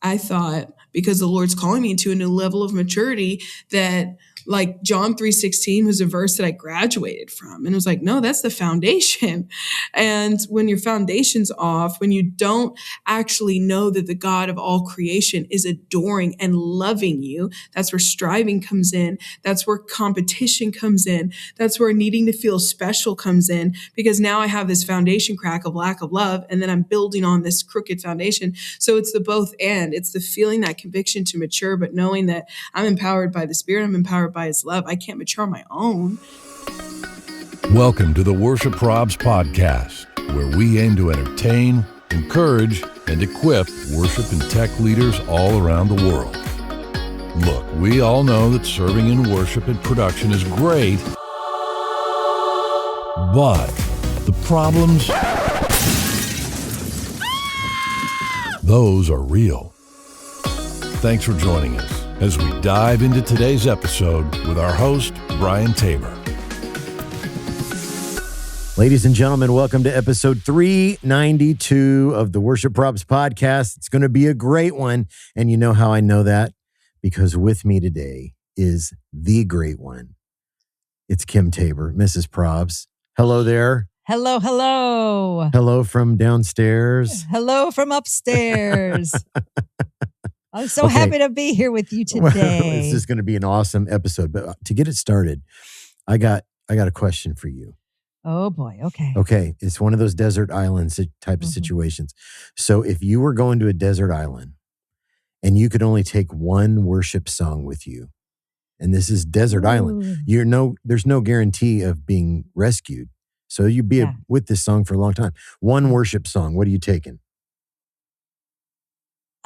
I thought, because the Lord's calling me to a new level of maturity, that like John 3:16 was a verse that I graduated from. And it was like, no, that's the foundation. And when your foundation's off, when you don't actually know that the God of all creation is adoring and loving you, that's where striving comes in. That's where competition comes in. That's where needing to feel special comes in, because now I have this foundation crack of lack of love, and then I'm building on this crooked foundation. So it's the both and. It's the feeling that conviction to mature, but knowing that I'm empowered by the Spirit, I'm empowered by His love. I can't mature on my own. Welcome to the Worship Probs podcast, where we aim to entertain, encourage, and equip worship and tech leaders all around the world. Look, we all know that serving in worship and production is great, but the problems, those are real. Thanks for joining us as we dive into today's episode with our host, Brian Tabor. Ladies and gentlemen, welcome to episode 392 of the Worship Probs podcast. It's going to be a great one. And you know how I know that? Because with me today is the great one. It's Kim Tabor, Mrs. Probs. Hello there. Hello, hello. Hello from downstairs. Hello from upstairs. I'm so happy to be here with you today. Well, this is going to be an awesome episode. But to get it started, I got a question for you. Oh boy. Okay. Okay. It's one of those desert islands type of situations. So if you were going to a desert island and you could only take one worship song with you, and this is desert island, there's no guarantee of being rescued. So you'd be with this song for a long time. One worship song. What are you taking?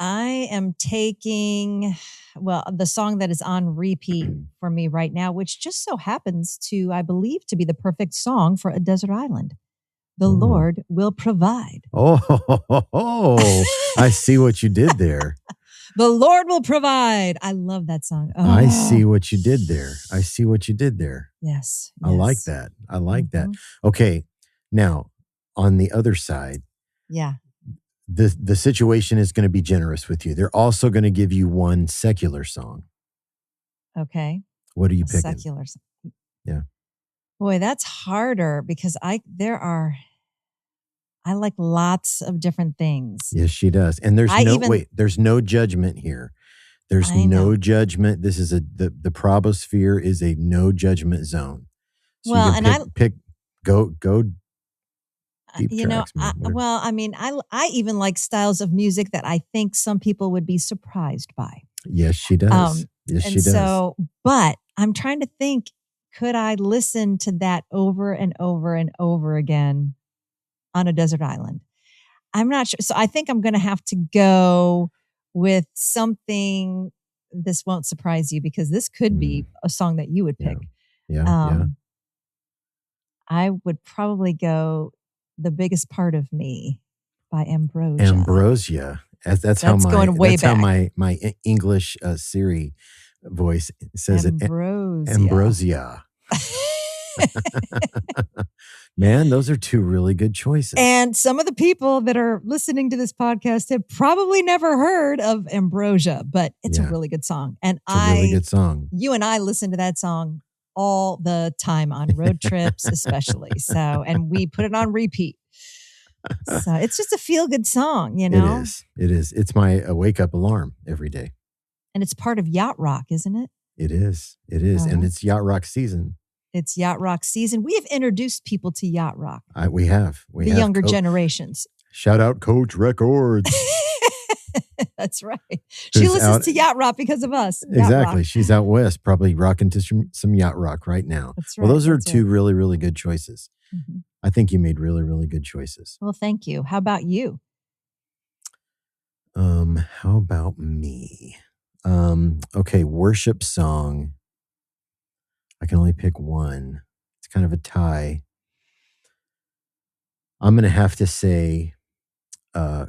I am taking, the song that is on repeat for me right now, which just so happens to, I believe, to be the perfect song for a desert island. The Lord will provide. Oh, I see what you did there. The Lord will provide. I love that song. Oh. I see what you did there. Yes. I like that. That. Okay. Now, on the other side. Yeah. The situation is going to be generous with you. They're also going to give you one secular song. Okay. What are you picking? Secular song. Yeah. Boy, that's harder because I like lots of different things. Yes, she does. And there's no judgment here. There's no judgment. This is the Probosphere is a no judgment zone. So go deep tracks, I even like styles of music that I think some people would be surprised by. Yes, she does. She does. So, but I'm trying to think, could I listen to that over and over and over again on a desert island? I'm not sure. So I think I'm going to have to go with something. This won't surprise you because this could be a song that you would pick. Yeah. I would probably go "The Biggest Part of Me" by Ambrosia. Ambrosia. That's how my English Siri voice says Ambrosia. it. Ambrosia. Man, those are two really good choices. And some of the people that are listening to this podcast have probably never heard of Ambrosia, but it's a really good song. And it's a really good song. You and I listen to that song all the time on road trips, especially. So, and we put it on repeat. So it's just a feel-good song, you know? It is. It's my wake up alarm every day. And it's part of Yacht Rock, isn't it? It is. And it's Yacht Rock season. It's Yacht Rock season. We have introduced people to Yacht Rock. We have. The younger generations. Shout out Coach Records. That's right. She listens to Yacht Rock because of us. Exactly. She's out west, probably rocking to some Yacht Rock right now. That's right. Well, those are two really, really good choices. Mm-hmm. I think you made really, really good choices. Well, thank you. How about you? How about me? Okay, worship song. I can only pick one. It's kind of a tie. I'm going to have to say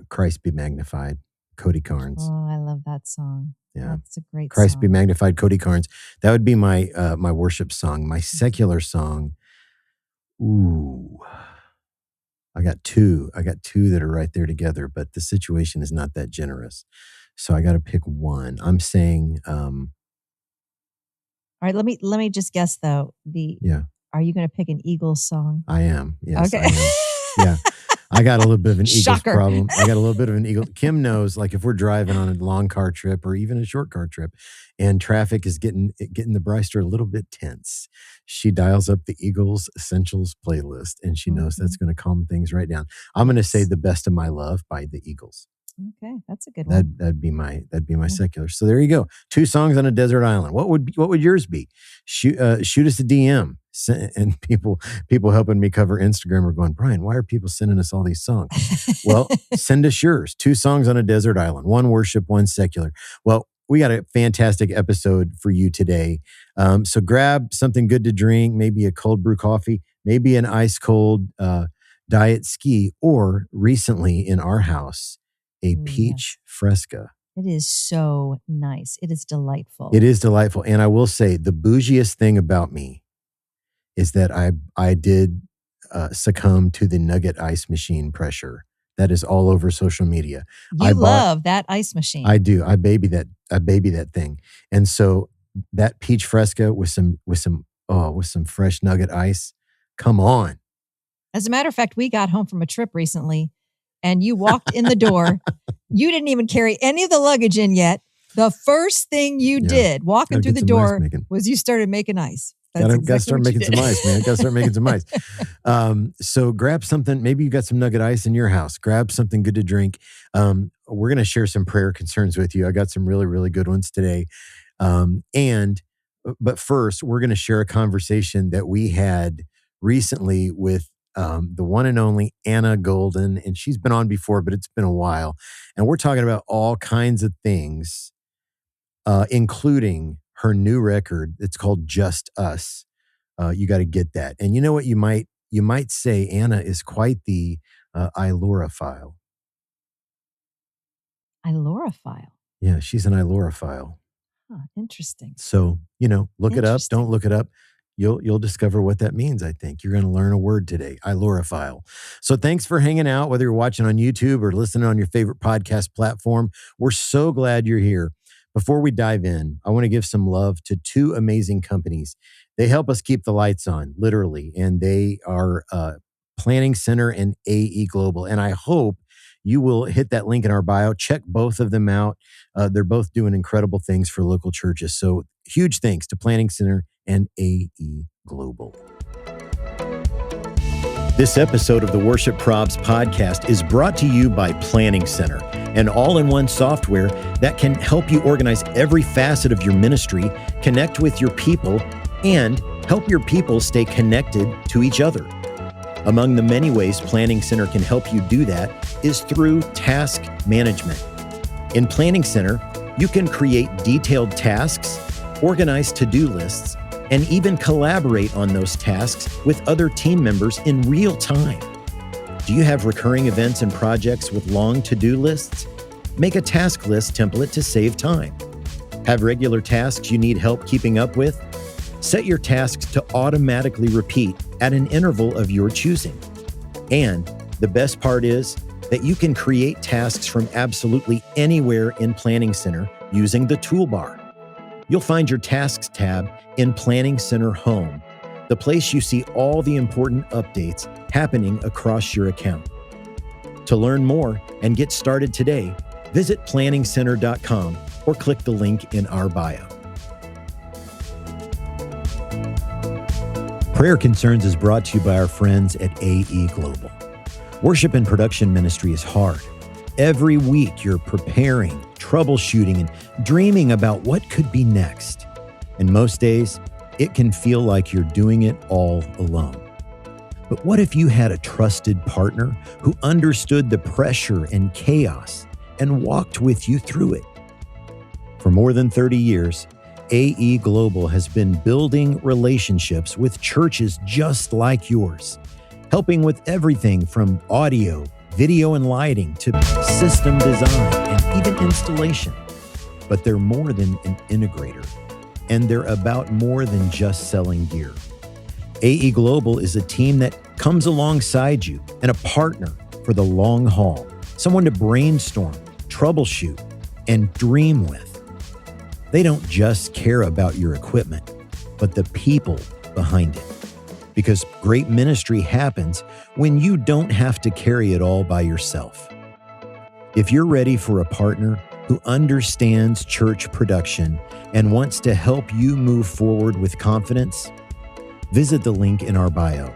Christ Be Magnified, Cody Carnes. Oh, I love that song. Yeah. That's a great Christ song. Be Magnified, Cody Carnes. That would be my my worship song. My secular song. Ooh. I got two that are right there together, but the situation is not that generous. So I got to pick one. I'm saying, All right, let me just guess though. yeah, Are you going to pick an Eagles song? I am. Yes, Okay. I am. Yeah. I got a little bit of an Eagles Shocker. problem. I got a little bit of an Eagle. Kim knows, like if we're driving on a long car trip or even a short car trip and traffic is getting the Bryster a little bit tense, she dials up the Eagles Essentials playlist and she knows that's going to calm things right down. I'm going to say The Best of My Love by the Eagles. Okay, that's a good one. That'd be my secular. So there you go. 2 songs on a desert island. What would yours be? Shoot us a DM. And people helping me cover Instagram are going, Brian, why are people sending us all these songs? Well, send us yours. 2 songs on a desert island. 1 worship, 1 secular. Well, we got a fantastic episode for you today. So grab something good to drink, maybe a cold brew coffee, maybe an ice cold diet ski, or recently in our house, a peach fresca. It is so nice. It is delightful. It is delightful. And I will say the bougiest thing about me is that I did succumb to the nugget ice machine pressure that is all over social media. You love that ice machine. I do. I baby that thing. And so that peach fresca with some fresh nugget ice. Come on. As a matter of fact, we got home from a trip recently and you walked in the door. You didn't even carry any of the luggage in yet. The first thing you did walking through the door was you started making ice. Gotta start making some ice, man. Gotta start making some ice. So grab something. Maybe you got some nugget ice in your house. Grab something good to drink. We're going to share some prayer concerns with you. I got some really, really good ones today. But first, we're going to share a conversation that we had recently with the one and only Anna Golden. And she's been on before, but it's been a while. And we're talking about all kinds of things, including her new record. It's called Just Us. You got to get that. And you know what? You might say Anna is quite the Ilora-phile. Ilora-phile? Yeah, she's an Ilora-phile. Huh, interesting. So, look it up. Don't look it up. You'll discover what that means, I think. You're going to learn a word today, Ilora-phile. So thanks for hanging out, whether you're watching on YouTube or listening on your favorite podcast platform. We're so glad you're here. Before we dive in, I want to give some love to 2 amazing companies. They help us keep the lights on, literally, and they are Planning Center and AE Global. And I hope you will hit that link in our bio. Check both of them out. They're both doing incredible things for local churches. So huge thanks to Planning Center and AE Global. This episode of the Worship Probs podcast is brought to you by Planning Center, an all-in-one software that can help you organize every facet of your ministry, connect with your people, and help your people stay connected to each other. Among the many ways Planning Center can help you do that is through task management. In Planning Center, you can create detailed tasks, organize to-do lists, and even collaborate on those tasks with other team members in real time. Do you have recurring events and projects with long to-do lists? Make a task list template to save time. Have regular tasks you need help keeping up with? Set your tasks to automatically repeat at an interval of your choosing. And the best part is that you can create tasks from absolutely anywhere in Planning Center using the toolbar. You'll find your Tasks tab in Planning Center Home, the place you see all the important updates happening across your account. To learn more and get started today, visit planningcenter.com or click the link in our bio. Prayer Concerns is brought to you by our friends at AE Global. Worship and production ministry is hard. Every week you're preparing, troubleshooting, and dreaming about what could be next. And most days, it can feel like you're doing it all alone. But what if you had a trusted partner who understood the pressure and chaos and walked with you through it? For more than 30 years, AE Global has been building relationships with churches just like yours, helping with everything from audio, video and lighting to system design and even installation. But they're more than an integrator, and they're about more than just selling gear. AE Global is a team that comes alongside you, and a partner for the long haul, someone to brainstorm, troubleshoot, and dream with. They don't just care about your equipment, but the people behind it. Because great ministry happens when you don't have to carry it all by yourself. If you're ready for a partner who understands church production and wants to help you move forward with confidence, visit the link in our bio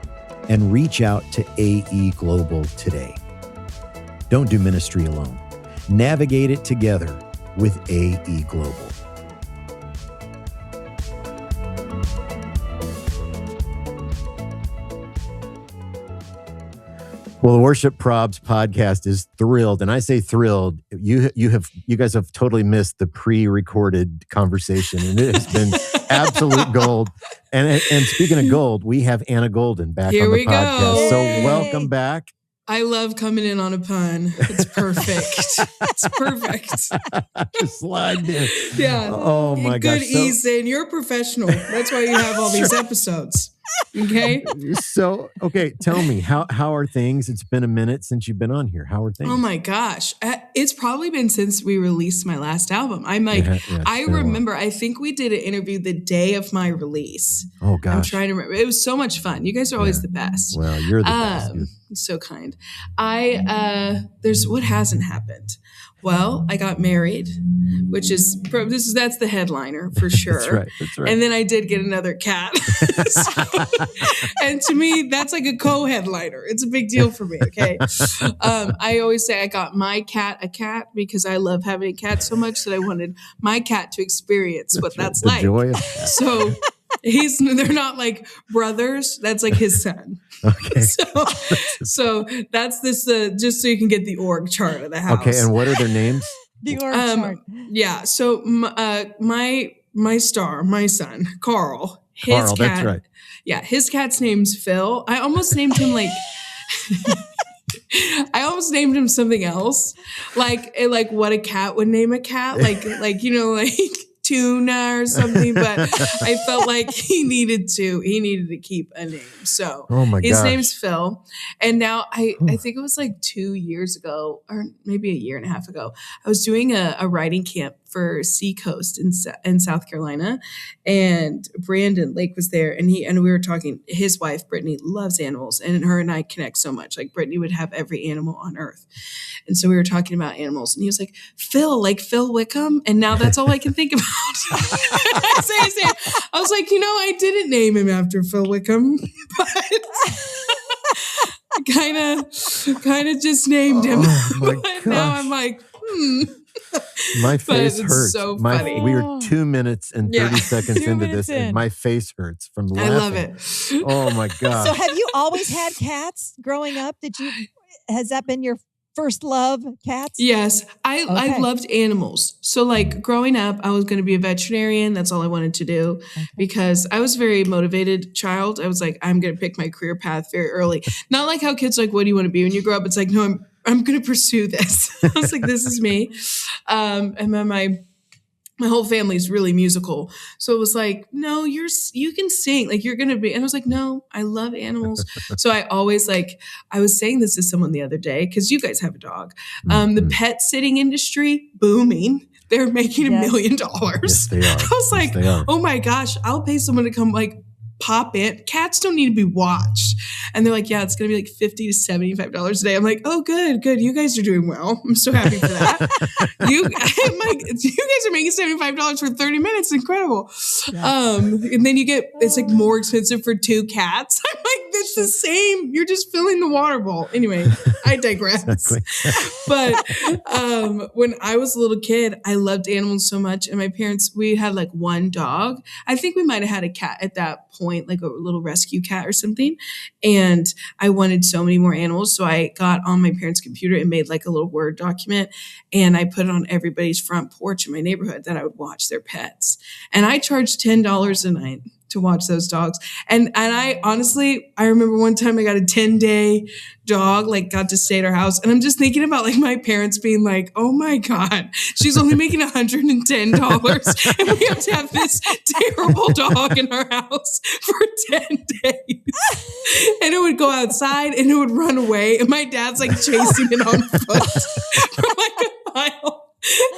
and reach out to AE Global today. Don't do ministry alone. Navigate it together with AE Global. Well, the Worship Probs podcast is thrilled, and I say thrilled. You guys have totally missed the pre-recorded conversation, and it has been absolute gold. And speaking of gold, we have Anna Golden back Here on the we podcast. go. So Yay. welcome back. I love coming in on a pun. It's perfect. It's perfect. Just slide in. Yeah. Oh my Good, gosh. Ethan. You're a professional. That's why you have all these episodes. Okay. So okay, tell me how are things? It's been a minute since you've been on here. How are things? Oh my gosh. It's probably been since we released my last album. I'm like, Yeah, it's I been a while. remember, I think we did an interview the day of my release. Oh gosh. I'm trying to remember. It was so much fun. You guys are always Yeah. the best. Well, you're the best. So kind. There's what hasn't happened. Well, I got married, which is that's the headliner for sure. That's right. And then I did get another cat. And to me, that's like a co-headliner. It's a big deal for me. Okay. I always say I got my cat a cat because I love having a cat so much that I wanted my cat to experience what that's the like. joy of that. So they're not like brothers. That's like his son. Okay. So that's this, just so you can get the org chart of the house. Okay, and what are their names? The org chart. Yeah. So my star, my son, Carl, his Carl, cat. that's right. Yeah. His cat's name's Phil. I almost named him like, I almost named him something else. Like what a cat would name a cat. Like, tuna or something, but I felt like he needed to keep a name. So Oh my his gosh. name's Phil. And now I think it was like 2 years ago, or maybe a year and a half ago, I was doing a writing camp for Seacoast in South Carolina, and Brandon Lake was there, and we were talking. His wife Brittany loves animals, and her and I connect so much. Like Brittany would have every animal on earth, and so we were talking about animals, and he was like, Phil, like Phil Wickham, and now that's all I can think about. I was like, I didn't name him after Phil Wickham, but kind of just named him. Oh my But now gosh. I'm like, My face it's hurts. so funny. We are 2 minutes and 30 Yeah. seconds 2 into minutes this, and in. my face hurts from I laughing. love it. Oh my gosh. So have you always had cats growing up? Has that been your first love, cats? Yes, I Okay. loved animals. So like growing up, I was going to be a veterinarian. That's all I wanted to do because I was a very motivated child. I was like, I'm going to pick my career path very early. Not like how kids are like, what do you want to be when you grow up? It's like, no, I'm going to pursue this. I was like, this is me. And then my whole family is really musical. So it was like, no, you can sing, like you're going to be. And I was like, no, I love animals. So I always I was saying this to someone the other day, cause you guys have a dog. The pet sitting industry booming. They're making $1 million. Yes, they are. I was like, Yes, they are. oh my gosh, I'll pay someone to come pop in. Cats don't need to be watched. And they're like, yeah, it's going to be like $50 to $75 a day. I'm like, oh, good. You guys are doing well. I'm so happy for that. You guys are making $75 for 30 minutes. Incredible. Yeah. And then it's like more expensive for 2 cats. I'm like, that's the same. You're just filling the water bowl. Anyway, I digress. Exactly. But when I was a little kid, I loved animals so much. And my parents, we had like one dog. I think we might have had a cat at that point, like a little rescue cat or something. And I wanted so many more animals. So I got on my parents' computer and made like a little Word document. And I put it on everybody's front porch in my neighborhood that I would watch their pets. And I charged $10 a night to watch those dogs. And I honestly, I remember one time I got a 10-day dog, got to stay at our house. And I'm just thinking about my parents being like, oh my God, she's only making $110 and we have to have this terrible dog in our house for 10 days. And it would go outside and it would run away. And my dad's chasing it on foot for a mile.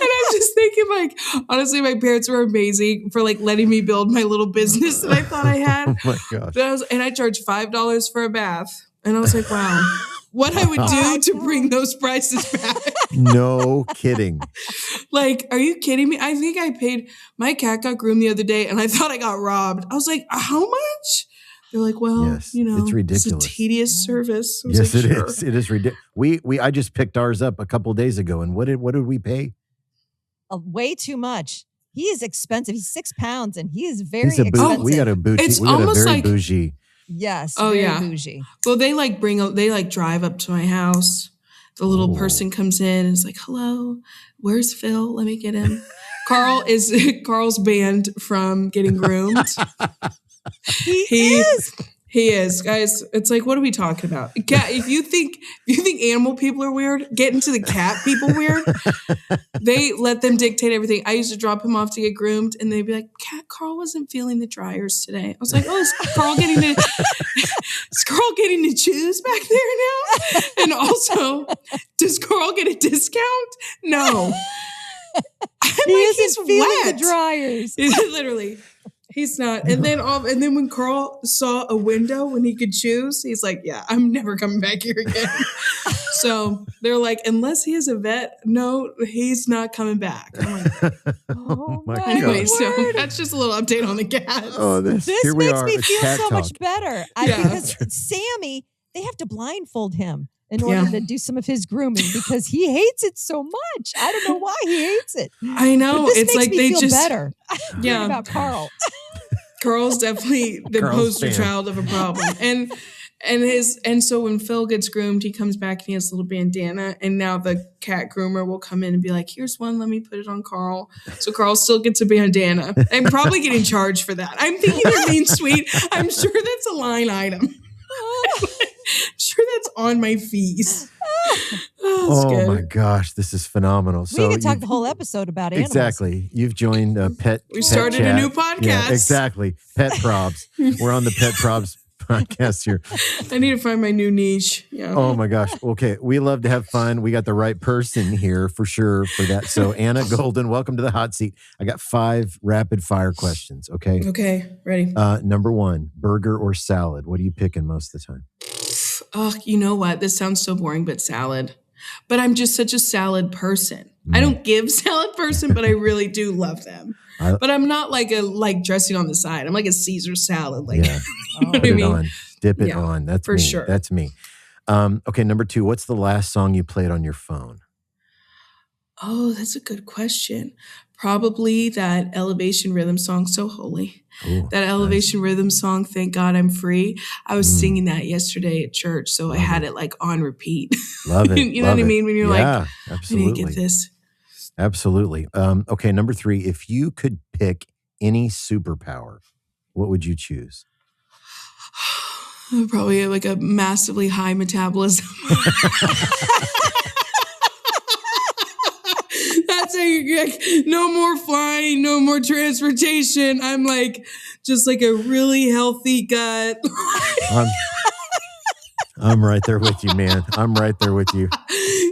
And I'm just thinking, like, honestly, my parents were amazing for like letting me build my little business that I thought I had. Oh my gosh. And I charged $5 for a bath. And I was like, wow, what I would do to bring those prices back. No kidding. Like, are you kidding me? I think I paid, my cat got groomed the other day and I thought I got robbed. I was like, how much? They're like, well, Yes, you know, it's ridiculous. a tedious service. I was Yes, like, it sure. is. It is ridiculous. I just picked ours up a couple of days ago, and what did we pay? Way too much. He is expensive. He's 6 pounds and he is very He's a expensive. we got a bougie. It's We got a almost very like- bougie. Yes. Oh, very yeah. bougie. Well, they drive up to my house. The little Oh. person comes in and is like, hello, where's Phil? Let me get him. Carl's banned from getting groomed. He is. He is, guys. It's like, what are we talking about? Cat. If you think animal people are weird, get into the cat people weird. They let them dictate everything. I used to drop him off to get groomed, and they'd be like, "Cat, Carl wasn't feeling the dryers today." I was like, "Oh, is Carl getting to choose back there now?" And also, does Carl get a discount? No. I'm He like, isn't he's feeling wet. the dryers. Literally. He's not. And then when Carl saw a window when he could choose, he's like, yeah, I'm never coming back here again. So they're like, unless he is a vet, no, he's not coming back. I'm like, Oh my my anyway, God. so word. that's just a little update on the cats. Oh, This here we makes are. me It's feel cat so talk. much better. Yeah. Because Sammy, they have to blindfold him in order Yeah. to do some of his grooming because he hates it so much. I don't know why he hates it. I know. But this It's makes like me they feel just better. Yeah. About Carl. Carl's definitely the Carl's poster fan. child of a problem. And so when Phil gets groomed, he comes back and he has a little bandana. And now the cat groomer will come in and be like, here's one, let me put it on Carl. So Carl still gets a bandana. I'm probably getting charged for that. I'm thinking they're being sweet. I'm sure that's a line item. I'm sure that's on my fees. Oh, it's Oh good. my gosh, this is phenomenal. We could talk you've- the whole episode about animals. Exactly. You've joined Pet. We Pet started a Chat. new podcast. Yeah, exactly. Pet Probs. We're on the Pet Probs podcast here. I need to find my new niche. Yeah. Oh my gosh. Okay. We love to have fun. We got the right person here for sure for that. So Anna Golden, welcome to the hot seat. I got 5 rapid fire questions. Okay. Okay, ready. Number 1, burger or salad? What are you picking most of the time? Oh, you know what? This sounds so boring, but salad. But I'm just such a salad person. I don't give salad person, but I really do love them. But I'm not like dressing on the side. I'm like a Caesar salad. Like, Yeah. you know what Put I it mean? on. Dip it Yeah, on. That's for me. sure. That's me. Okay. Number 2, what's the last song you played on your phone? Oh, that's a good question. Probably that Elevation Rhythm song, So Holy. Ooh, That Elevation Rhythm song, Thank God I'm Free. I was singing that yesterday at church, so I had it like on repeat. Love it. You know love what I it. mean? When you're yeah, like, I need absolutely. to get this. Absolutely. Okay, number 3, if you could pick any superpower, what would you choose? Probably like a massively high metabolism. That's like no more flying, no more transportation. I'm like just like a really healthy gut. I'm right there with you, man. I'm right there with you.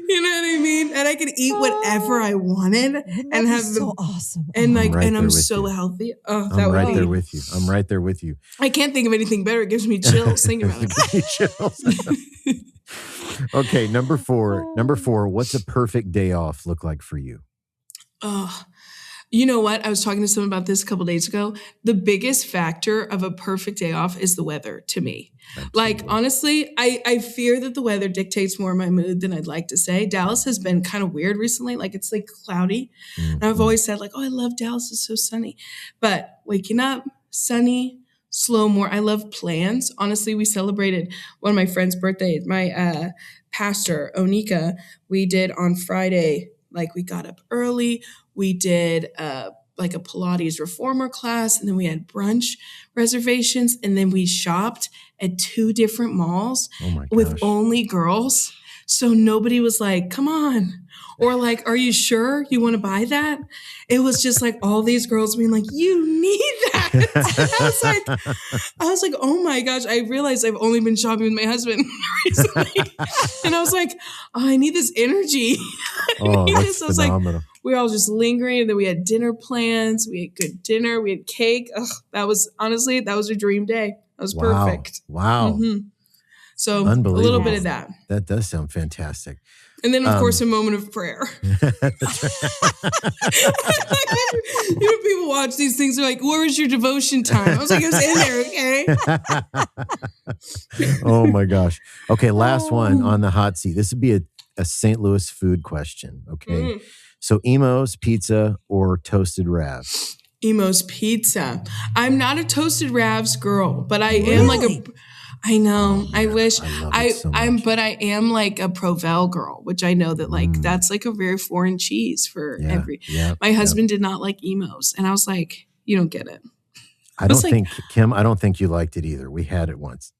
You know what I mean? And I could eat whatever I wanted Wouldn't and that have be the so awesome. and like right and there I'm with so you. healthy. Oh, that I'm would right be. there with you. I'm right there with you. I can't think of anything better. It gives me chills thinking about it. Okay, number 4. Number 4, what's a perfect day off look like for you? Oh, you know what? I was talking to someone about this a couple days ago. The biggest factor of a perfect day off is the weather to me. Like, Absolutely. honestly, I fear that the weather dictates more of my mood than I'd like to say. Dallas has been kind of weird recently. Like, it's like cloudy. And I've always said, like, oh, I love Dallas. It's so sunny. But waking up, sunny, slow more. I love plans. Honestly, we celebrated one of my friend's birthdays. My pastor, Onika, we did on Friday. Like, we got up early. We did like a Pilates reformer class, and then we had brunch reservations, and then we shopped at 2 different malls Oh my gosh. with only girls. So nobody was like, come on, Or like, are you sure you want to buy that? It was just like all these girls being like, you need that. I was like, oh my gosh. I realized I've only been shopping with my husband recently. And I was like, oh, I need this energy. Oh, that's I was like, phenomenal. we were all just lingering. And then we had dinner plans. We had good dinner. We had cake. Ugh, that was a dream day. That was perfect. Wow. Mm-hmm. So a Unbelievable. little bit of that. That does sound fantastic. And then, of course, a moment of prayer. People watch these things. They're like, where was your devotion time? I was like, it was in there, okay? Oh, my gosh. Okay, last one on the hot seat. This would be a St. Louis food question, okay? So Imo's Pizza or Toasted Ravs? Imo's Pizza. I'm not a Toasted Ravs girl, but I am like a... I know. I wish but I am like a Provel girl, which I know that like that's like a very foreign cheese for my husband did not like Imo's. And I was like, you don't get it. I don't think, Kim, I don't think you liked it either. We had it once.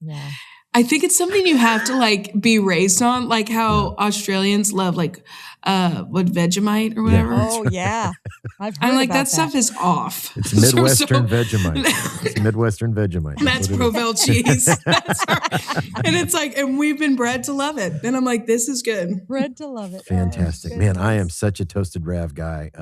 Yeah. I think it's something you have to like be raised on, like how Australians love like Vegemite or whatever. Oh yeah, I'm like that stuff is off. It's Midwestern Vegemite. It's Midwestern Vegemite. That's Provel cheese. That's right. And it's like, and we've been bred to love it. And I'm like, this is good. Bred to love it. Fantastic, man! I am such a Toasted Rav guy.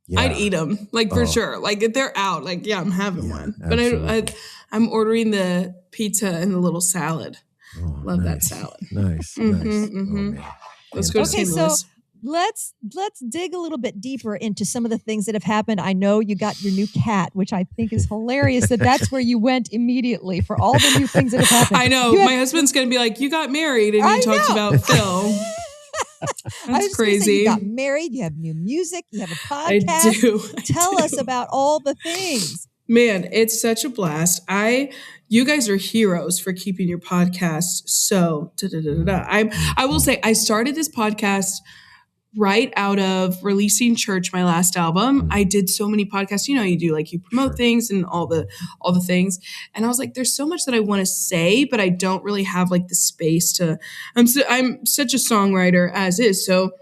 Yeah. I'd eat them, like for sure. Like if they're out, like I'm having one. But I'm ordering the pizza and the little salad. Oh, love that salad. Nice. Mm-hmm, nice. mm-hmm. Oh, man. Let's go to St. Louis. So let's dig a little bit deeper into some of the things that have happened. I know you got your new cat, which I think is hilarious. That's where you went immediately for all the new things that have happened. I know. My husband's going to be like, you got married and you talked about Phil. That's crazy. You got married. You have new music. You have a podcast. I do. Tell us about all the things. Man, it's such a blast. You guys are heroes for keeping your podcast so I will say I started this podcast right out of releasing Church, my last album. I did so many podcasts. You know, you do like you promote things and all the things. And I was like, there's so much that I want to say, but I don't really have like the space to. I'm such a songwriter as is. So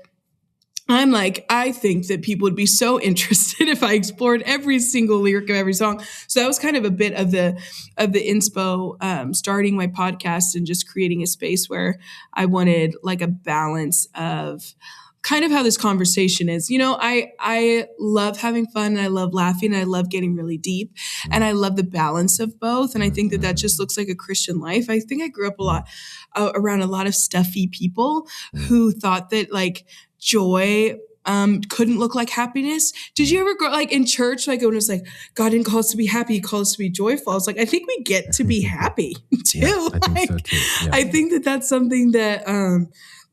I'm like, I think that people would be so interested if I explored every single lyric of every song. So that was kind of a bit of the inspo, starting my podcast and just creating a space where I wanted like a balance of kind of how this conversation is. You know, I love having fun and I love laughing and I love getting really deep and I love the balance of both. And I think that just looks like a Christian life. I think I grew up a lot around a lot of stuffy people who thought that like joy couldn't look like happiness. Did you ever grow like in church, like when it was like, God didn't call us to be happy, he called us to be joyful. I was like, I think we get to be happy too. Yeah, I think so too. Yeah. I think that that's something that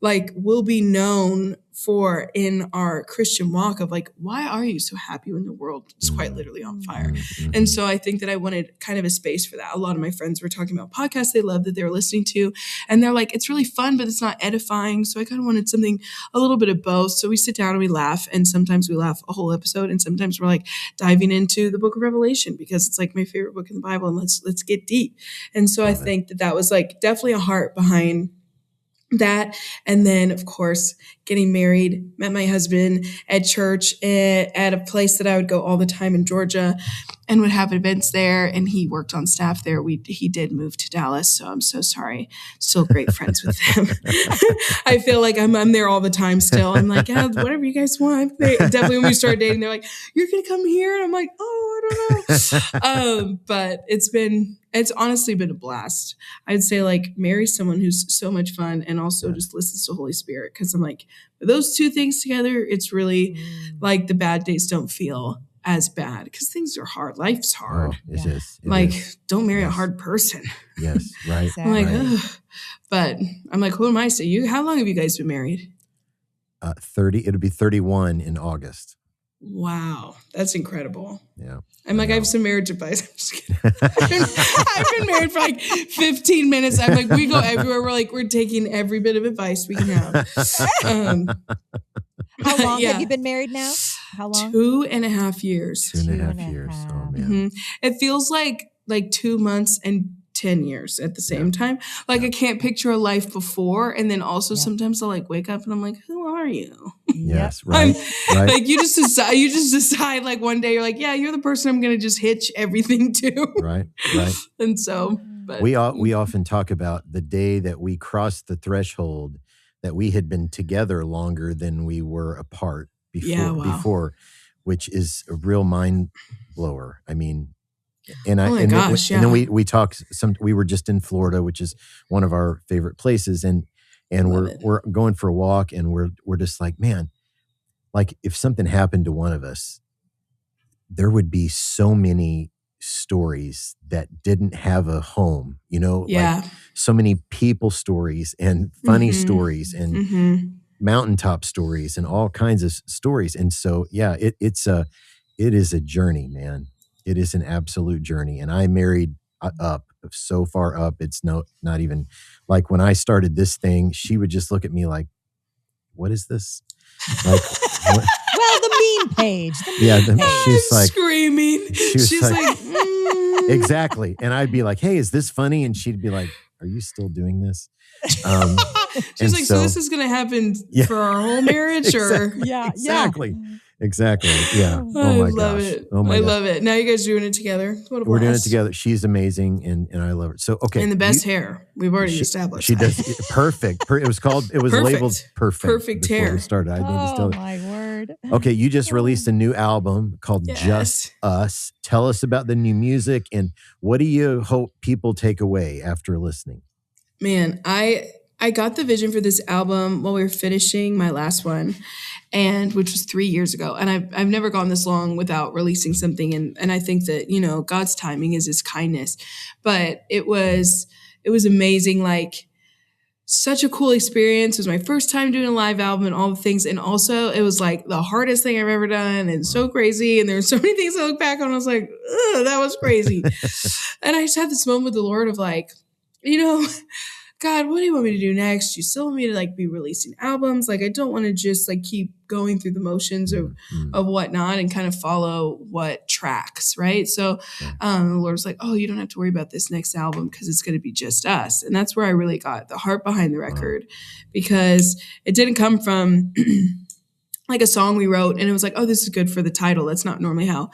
like will be known for in our Christian walk of like, why are you so happy when the world is quite literally on fire? And so I think that I wanted kind of a space for that. A lot of my friends were talking about podcasts they love that they were listening to. And they're like, it's really fun, but it's not edifying. So I kind of wanted something, a little bit of both. So we sit down and we laugh. And sometimes we laugh a whole episode. And sometimes we're like diving into the book of Revelation because it's like my favorite book in the Bible. And let's get deep. And so I think that was like definitely a heart behind that. And then of course, getting married, met my husband at church at a place that I would go all the time in Georgia and would have events there. And he worked on staff there. He did move to Dallas. So I'm so sorry. Still great friends with him. I feel like I'm there all the time still. I'm like, yeah, whatever you guys want. Definitely when we started dating, they're like, you're going to come here. And I'm like, oh, I don't know. But it's honestly been a blast. I'd say like marry someone who's so much fun and also just listens to Holy Spirit. Cause I'm like, those two things together, it's really like the bad days don't feel as bad because things are hard. Life's hard. Oh, it is. Don't marry a hard person. Yes, right. Exactly. I'm like, right. ugh. But I'm like, who am I to say you? How long have you guys been married? 30. It'll be 31 in August. Wow, that's incredible. Yeah. I'm like, I have some marriage advice. I'm just kidding. I've been married for like 15 minutes. I'm like, we go everywhere. We're taking every bit of advice we can have. How long have you been married now? How long? 2.5 years. 2.5 years. Oh man. It feels like 2 months and 10 years at the same time. Like I can't picture a life before. And then also sometimes I'll like wake up and I'm like, who are you? Yes, right. Right. Like you just decide like one day you're like, yeah, you're the person I'm going to just hitch everything to. Right. And so, but We often talk about the day that we crossed the threshold that we had been together longer than we were apart before, which is a real mind blower. I mean, and then we talked we were just in Florida, which is one of our favorite places, and we're going for a walk, and we're just like, man, like if something happened to one of us, there would be so many stories that didn't have a home, like so many people stories and funny stories and mountaintop stories and all kinds of stories. And so, it is a journey, man. It is an absolute journey. And I married up so far up. It's not even like when I started this thing, she would just look at me like, what is this? Like, what? Well, the meme page. She's like screaming. She's like exactly. And I'd be like, hey, is this funny? And she'd be like, are you still doing this? She's like, so this is going to happen for our whole marriage or? Exactly. Yeah. Oh my gosh. I love it. Now you guys doing it together. What a We're doing it blast. together. She's amazing and I love her. So, okay. And the best hair. We've already established. She does perfect. It was labeled perfect. Perfect before hair. we started. I need to tell my word. Okay. You just released a new album called Just Us. Tell us about the new music and what do you hope people take away after listening? Man, I got the vision for this album while we were finishing my last one, and which was 3 years ago. And I've never gone this long without releasing something. And I think that, God's timing is his kindness. But it was amazing, like such a cool experience. It was my first time doing a live album and all the things. And also it was like the hardest thing I've ever done and so crazy. And there were so many things I look back on. I was like, that was crazy. And I just had this moment with the Lord of like, God, what do you want me to do next? You still want me to like be releasing albums? Like, I don't want to just like keep going through the motions of whatnot and kind of follow what tracks, right? So the Lord was like, oh, you don't have to worry about this next album because it's going to be just us. And that's where I really got the heart behind the record because it didn't come from like a song we wrote and it was like, oh, this is good for the title. That's not normally how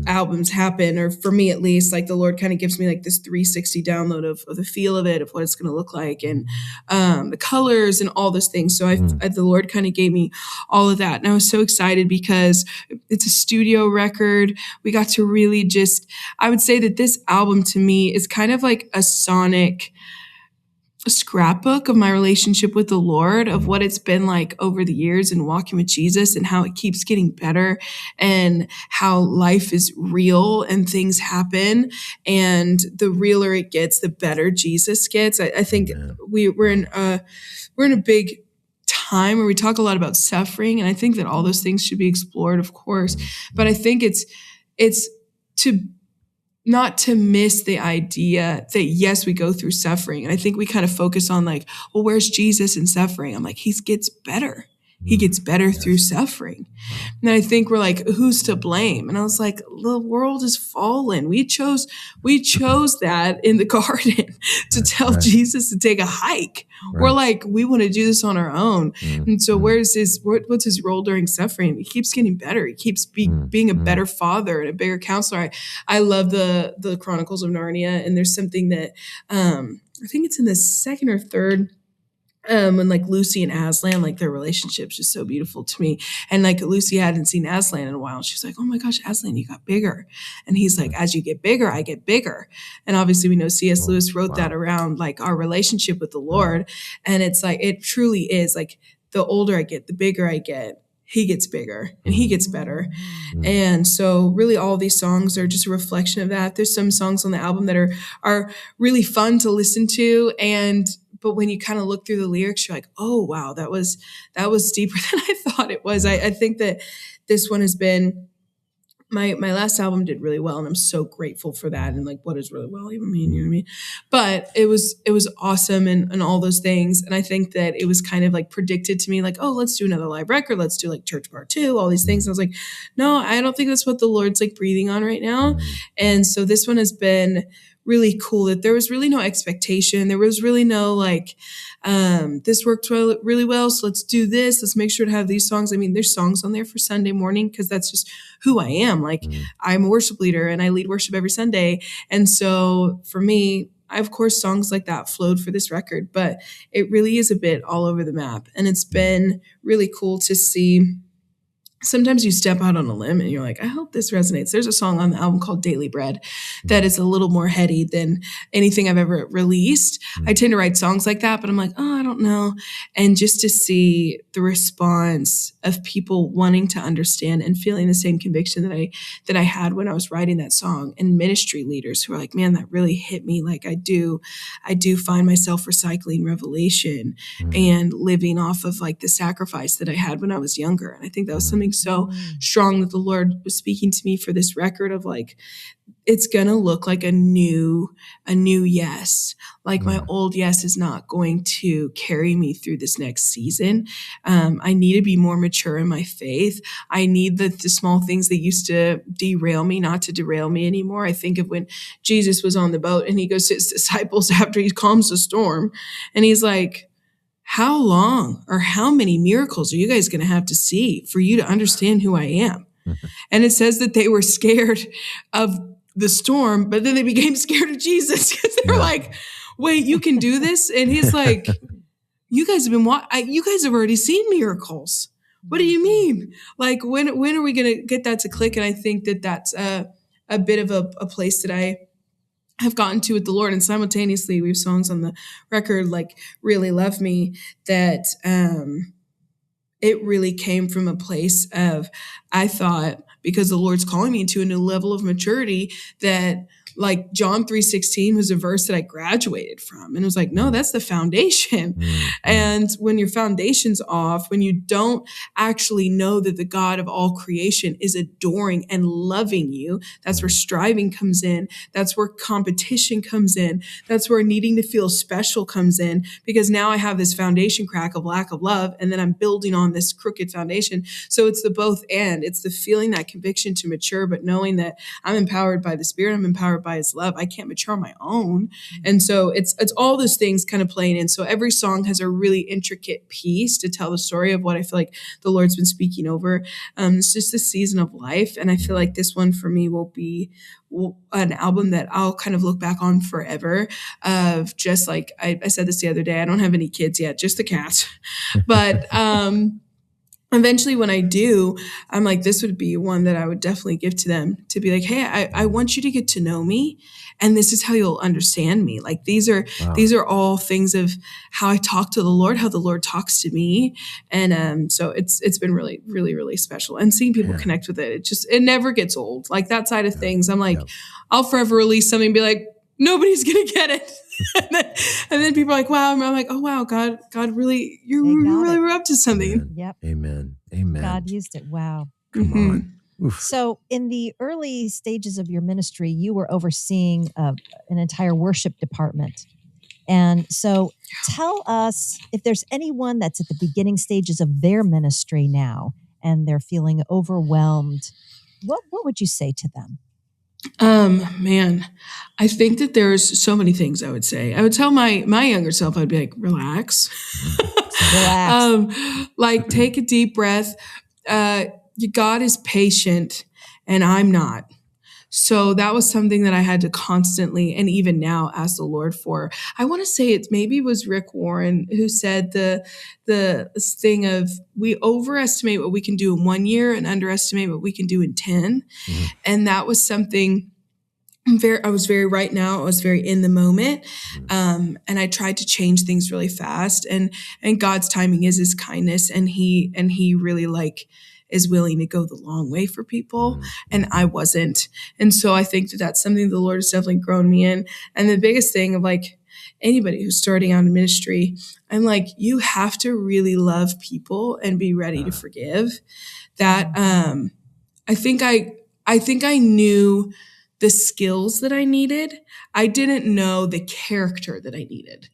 albums happen, or for me at least. Like the Lord kind of gives me like this 360 download of the feel of it, of what it's going to look like, and the colors and all those things. So the Lord kind of gave me all of that, and I was so excited because it's a studio record. We got to really I would say that this album to me is kind of like a sonic scrapbook of my relationship with the Lord, of what it's been like over the years and walking with Jesus, and how it keeps getting better, and how life is real and things happen, and the realer it gets, the better Jesus gets. I think we're in a big time where we talk a lot about suffering, and I think that all those things should be explored, of course, but I think it's not to miss the idea that, yes, we go through suffering. And I think we kind of focus on like, well, where's Jesus in suffering? I'm like, he gets better. He gets better through suffering. And I think we're like, who's to blame? And I was like, the world is fallen. We chose that in the garden to tell Jesus to take a hike. Right. We're like, we want to do this on our own. And so what's his role during suffering? He keeps getting better. He keeps being a better father and a bigger counselor. I love the Chronicles of Narnia. And there's something that, I think it's in the second or third, when like Lucy and Aslan, like their relationship's just so beautiful to me. And like Lucy hadn't seen Aslan in a while. She's like, oh my gosh, Aslan, you got bigger. And he's like, as you get bigger, I get bigger. And obviously we know C.S. Lewis wrote that around like our relationship with the Lord. And it's like, it truly is like, the older I get, the bigger I get. He gets bigger and he gets better. And so really all these songs are just a reflection of that. There's some songs on the album that are really fun to listen to, but when you kind of look through the lyrics, you're like, oh, wow, that was deeper than I thought it was. I think that this one has been, my last album did really well, and I'm so grateful for that. And like, what does really well even mean? You know what I mean? But it was awesome and all those things. And I think that it was kind of like predicted to me, like, oh, let's do another live record. Let's do like Church Part 2, all these things. And I was like, no, I don't think that's what the Lord's like breathing on right now. And so this one has been really cool that there was really no expectation. There was really no like, this worked really well, so let's do this. Let's make sure to have these songs. I mean, there's songs on there for Sunday morning because that's just who I am. Like, I'm a worship leader and I lead worship every Sunday. And so for me, of course, songs like that flowed for this record, but it really is a bit all over the map. And it's been really cool to see. Sometimes you step out on a limb and you're like, I hope this resonates. There's a song on the album called Daily Bread that is a little more heady than anything I've ever released. I tend to write songs like that, but I'm like, oh, I don't know. And just to see the response of people wanting to understand and feeling the same conviction that I had when I was writing that song, and ministry leaders who are like, man, that really hit me. Like I do find myself recycling Revelation and living off of like the sacrifice that I had when I was younger. And I think that was something so strong that the Lord was speaking to me for this record of like, it's going to look like a new yes. Like my old yes is not going to carry me through this next season. I need to be more mature in my faith. I need the small things that used to derail me, not to derail me anymore. I think of when Jesus was on the boat and he goes to his disciples after he calms the storm and he's like, how long or how many miracles are you guys going to have to see for you to understand who I am? And it says that they were scared of the storm, but then they became scared of Jesus because they were like, wait, you can do this? And he's like, you guys have you guys have already seen miracles. What do you mean? Like, when are we going to get that to click? And I think that that's a bit of a place that I have gotten to with the Lord. And simultaneously, we have songs on the record like Really Love Me that it really came from a place of, I thought, because the Lord's calling me into a new level of maturity, that like John 3:16 was a verse that I graduated from. And it was like, no, that's the foundation. And when your foundation's off, when you don't actually know that the God of all creation is adoring and loving you, that's where striving comes in. That's where competition comes in. That's where needing to feel special comes in, because now I have this foundation crack of lack of love, and then I'm building on this crooked foundation. So it's the both and. It's the feeling that conviction to mature, but knowing that I'm empowered by the Spirit, I'm empowered by his love. I can't mature on my own. And so it's all those things kind of playing in. So every song has a really intricate piece to tell the story of what I feel like the Lord's been speaking over. It's just a season of life. And I feel like this one for me will be an album that I'll kind of look back on forever, of just like, I said this the other day, I don't have any kids yet, just the cats. But, eventually when I do, I'm like, this would be one that I would definitely give to them, to be like, hey, I want you to get to know me, and this is how you'll understand me. Like these are all things of how I talk to the Lord, how the Lord talks to me. And so it's been really, really, really special. And seeing people connect with it, it never gets old. Like that side of things, I'm like, I'll forever release something and be like, nobody's gonna get it. and then people are like, wow. And I'm like, oh wow, God really, you really were up to something. Yep. Amen. God used it. Wow. Come on. Oof. So in the early stages of your ministry, you were overseeing an entire worship department. And so tell us, if there's anyone that's at the beginning stages of their ministry now and they're feeling overwhelmed, what would you say to them? Man, I think that there's so many things I would say. I would tell my younger self, I'd be like, relax. Like take a deep breath. God is patient and I'm not. So that was something that I had to constantly, and even now, ask the Lord for. I want to say it was Rick Warren who said the thing of, we overestimate what we can do in 1 year and underestimate what we can do in 10. Mm-hmm. And that was something I was very right now. I was very in the moment. And I tried to change things really fast, and God's timing is his kindness. And he really is willing to go the long way for people. And I wasn't. And so I think that that's something the Lord has definitely grown me in. And the biggest thing of anybody who's starting out in ministry, I'm like, you have to really love people and be ready to forgive. That, I think I knew the skills that I needed. I didn't know the character that I needed.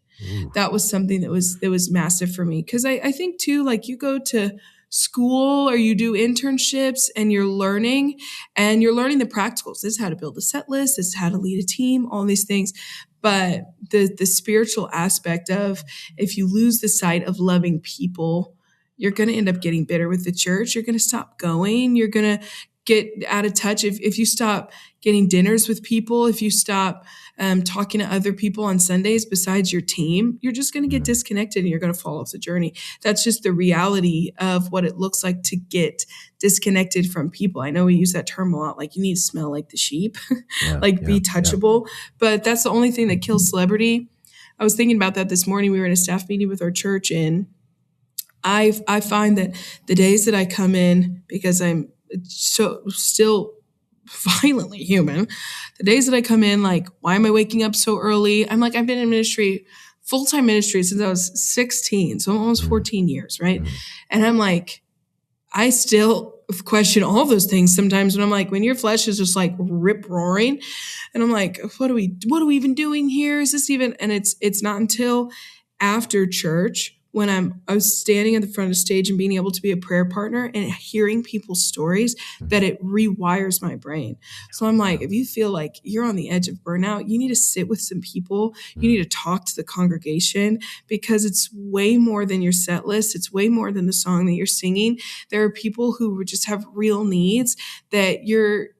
That was something that was massive for me. Cause I think too, you go to school or you do internships and you're learning the practicals. This is how to build a set list. This is how to lead a team, all these things. But the spiritual aspect of, if you lose the sight of loving people, you're going to end up getting bitter with the church. You're going to stop going. You're going to get out of touch. If you stop getting dinners with people, if you stop talking to other people on Sundays besides your team, you're just going to get disconnected and you're going to fall off the journey. That's just the reality of what it looks like to get disconnected from people. I know we use that term a lot, like you need to smell like the sheep, be touchable, but that's the only thing that kills celebrity. I was thinking about that this morning. We were in a staff meeting with our church, and I find that the days that I come in, because I'm so still violently human, the days that I come in, like, why am I waking up so early? I'm like, I've been in ministry, full-time ministry, since I was 16, so almost 14 years, right? And I'm like, I still question all those things sometimes when I'm like, when your flesh is just like rip roaring, and I'm like, what are we even doing here? Is this even? And it's not until after church, when I was standing at the front of the stage and being able to be a prayer partner and hearing people's stories, that it rewires my brain. So I'm like, if you feel like you're on the edge of burnout, you need to sit with some people. You need to talk to the congregation, because it's way more than your set list. It's way more than the song that you're singing. There are people who just have real needs that you're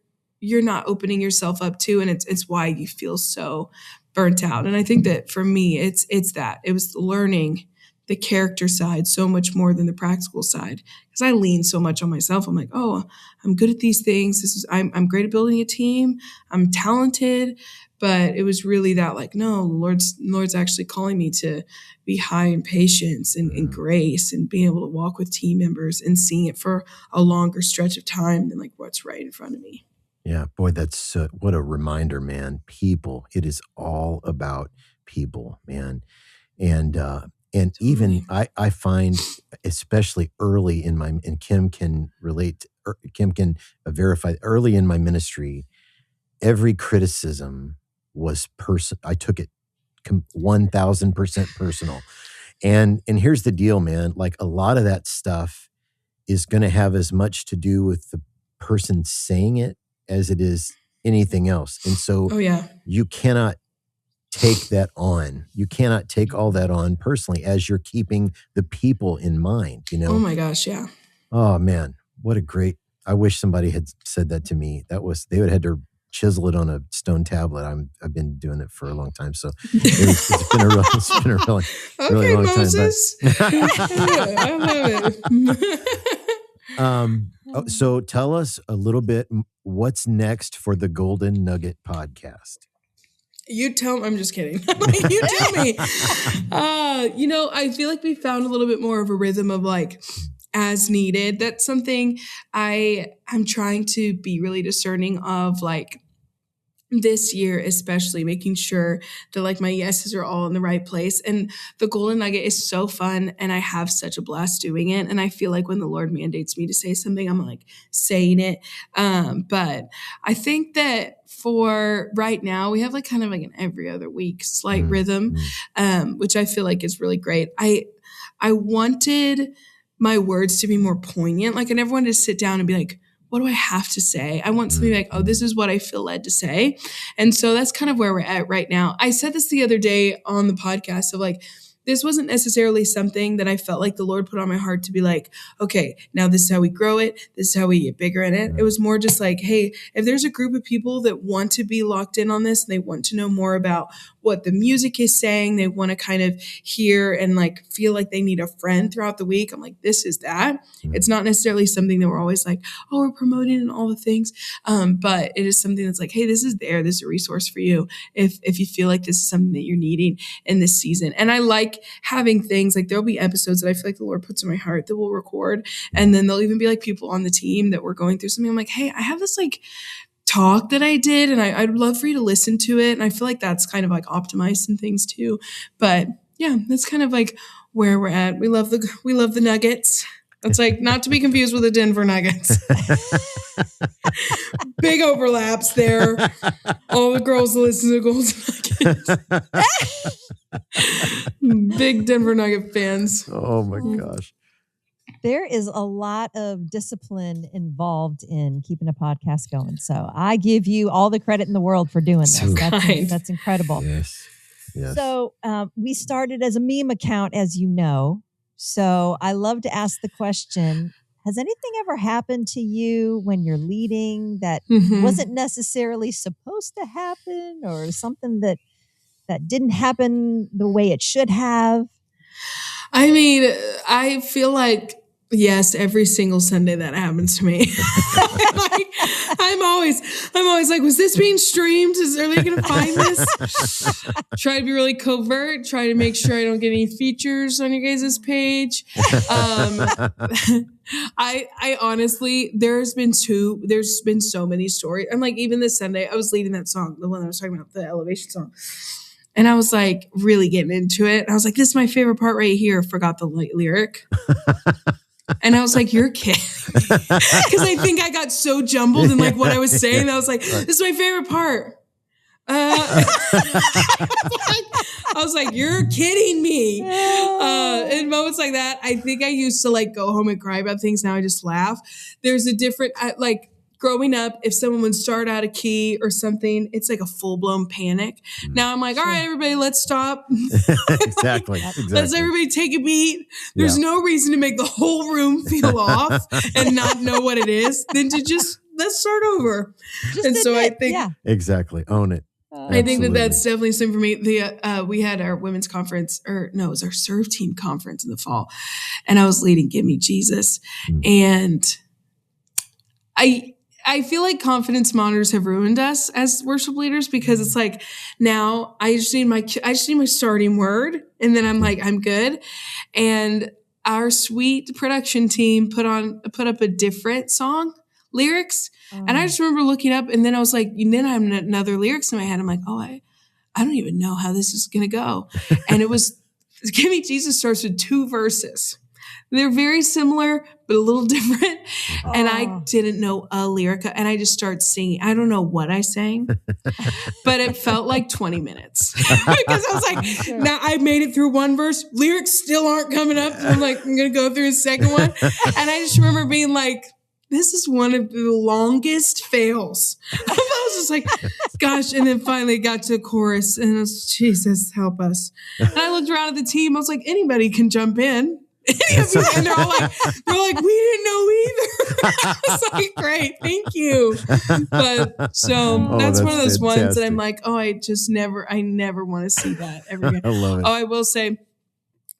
not opening yourself up to. And it's why you feel so burnt out. And I think that for me, it's that. It was learning the character side so much more than the practical side, because I lean so much on myself. I'm like, oh, I'm good at these things. I'm great at building a team. I'm talented. But it was really that, like, no, Lord's actually calling me to be high in patience and grace, and being able to walk with team members and seeing it for a longer stretch of time than like what's right in front of me. Yeah, boy, that's what a reminder, man. People, it is all about people, man. And even I find, especially early in and Kim can relate, Kim can verify, early in my ministry, every criticism was I took it 1,000% personal. And here's the deal, man. Like, a lot of that stuff is going to have as much to do with the person saying it as it is anything else. And so you cannot take that on. You cannot take all that on personally, as you're keeping the people in mind, you know? Oh my gosh, yeah. Oh man, I wish somebody had said that to me. They would have had to chisel it on a stone tablet. I've been doing it for a long time. So it's been a really long Moses. time. I love it. So tell us a little bit, what's next for the Golden Nugget podcast? You tell me. I'm just kidding. You tell me. I feel like we found a little bit more of a rhythm of like as needed. That's something I'm trying to be really discerning of, like, this year, especially making sure that like my yeses are all in the right place. And the Golden Nugget is so fun, and I have such a blast doing it. And I feel like when the Lord mandates me to say something, I'm like saying it. But I think that for right now, we have like kind of like an every other week slight rhythm, which I feel like is really great. I wanted my words to be more poignant. Like, I never wanted to sit down and be like, what do I have to say? I want something like, oh, this is what I feel led to say. And so that's kind of where we're at right now. I said this the other day on the podcast of like, this wasn't necessarily something that I felt like the Lord put on my heart to be like, okay, now this is how we grow it. This is how we get bigger in it. It was more just like, hey, if there's a group of people that want to be locked in on this, and they want to know more about what the music is saying, they want to kind of hear and like feel like they need a friend throughout the week, I'm like, this is that. It's not necessarily something that we're always like, oh, we're promoting and all the things. But it is something that's like, hey, this is a resource for you if you feel like this is something that you're needing in this season. And I like having things like, there'll be episodes that I feel like the Lord puts in my heart that we'll record. And then there'll even be like people on the team that we're going through something. I'm like, hey, I have this like talk that I did, and I'd love for you to listen to it. And I feel like that's kind of like optimized some things too. But yeah, that's kind of like where we're at. We love the Nuggets. That's like not to be confused with the Denver Nuggets. Big overlaps there. All the girls listen to Golden Nuggets. Big Denver Nugget fans. Oh my gosh. There is a lot of discipline involved in keeping a podcast going. So I give you all the credit in the world for doing this. So kind. That's incredible. Yes. Yes. So we started as a meme account, as you know. So I love to ask the question, has anything ever happened to you when you're leading that Mhm. wasn't necessarily supposed to happen, or something that didn't happen the way it should have? I mean, I feel like, yes, every single Sunday that happens to me. Like, I'm always like, was this being streamed? Are they going to find this? Try to be really covert. Try to make sure I don't get any features on your guys' page. I honestly, there's been so many stories. And like, even this Sunday, I was leading that song, the one I was talking about, the Elevation song. And I was like really getting into it. I was like, this is my favorite part right here. Forgot the lyric. And I was like, you're kidding. Because I think I got so jumbled in like what I was saying. I was like, this is my favorite part. I was like, you're kidding me. In moments like that, I think I used to like go home and cry about things. Now I just laugh. There's a different, like growing up, if someone would start out a key or something, it's like a full-blown panic. Now I'm like, all right, everybody, let's stop. Exactly. Let's everybody take a beat. There's no reason to make the whole room feel off and not know what it is. Then to just, let's start over. And so I think, Exactly. Own it. I think that that's definitely something for me. We had our women's conference, it was our serve team conference in the fall, and I was leading Give Me Jesus. And I feel like confidence monitors have ruined us as worship leaders, because it's like, now I just need my starting word, and then I'm like, I'm good. And our sweet production team put up a different song lyrics. And I just remember looking up, and then I was like, then I have another lyrics in my head. I'm like, oh, I don't even know how this is going to go. And it was, Give Me Jesus starts with 2 verses. They're very similar, but a little different. And I didn't know a lyric, and I just started singing. I don't know what I sang, but it felt like 20 minutes because I was like, now I made it through 1 verse. Lyrics still aren't coming up. So I'm like, I'm going to go through a second one. And I just remember being like, this is one of the longest fails. I was just like, gosh. And then finally got to the chorus, and I was, Jesus, help us. And I looked around at the team. I was like, anybody can jump in. And they're all like, we didn't know either. I was like, great, thank you. But so that's one of those ones that I'm like, I never want to see that ever again. I love it. I will say,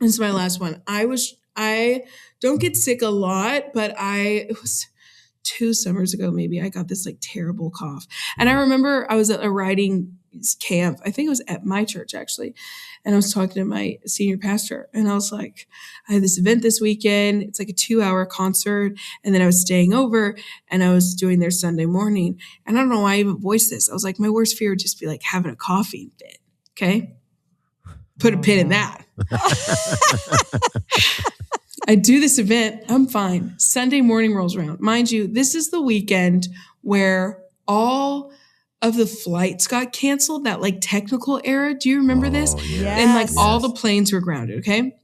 this is my last one. I don't get sick a lot, but it was 2 summers ago, maybe, I got this like terrible cough. And I remember I was at a writing camp. I think it was at my church, actually. And I was talking to my senior pastor, and I was like, I had this event this weekend. It's like a 2-hour concert. And then I was staying over, and I was doing their Sunday morning. And I don't know why I even voiced this. I was like, my worst fear would just be like having a coughing fit. Okay. Put a pin in that. I do this event. I'm fine. Sunday morning rolls around. Mind you, this is the weekend where all of the flights got canceled, that like technical era. Do you remember this? Yeah. And like all the planes were grounded. Okay.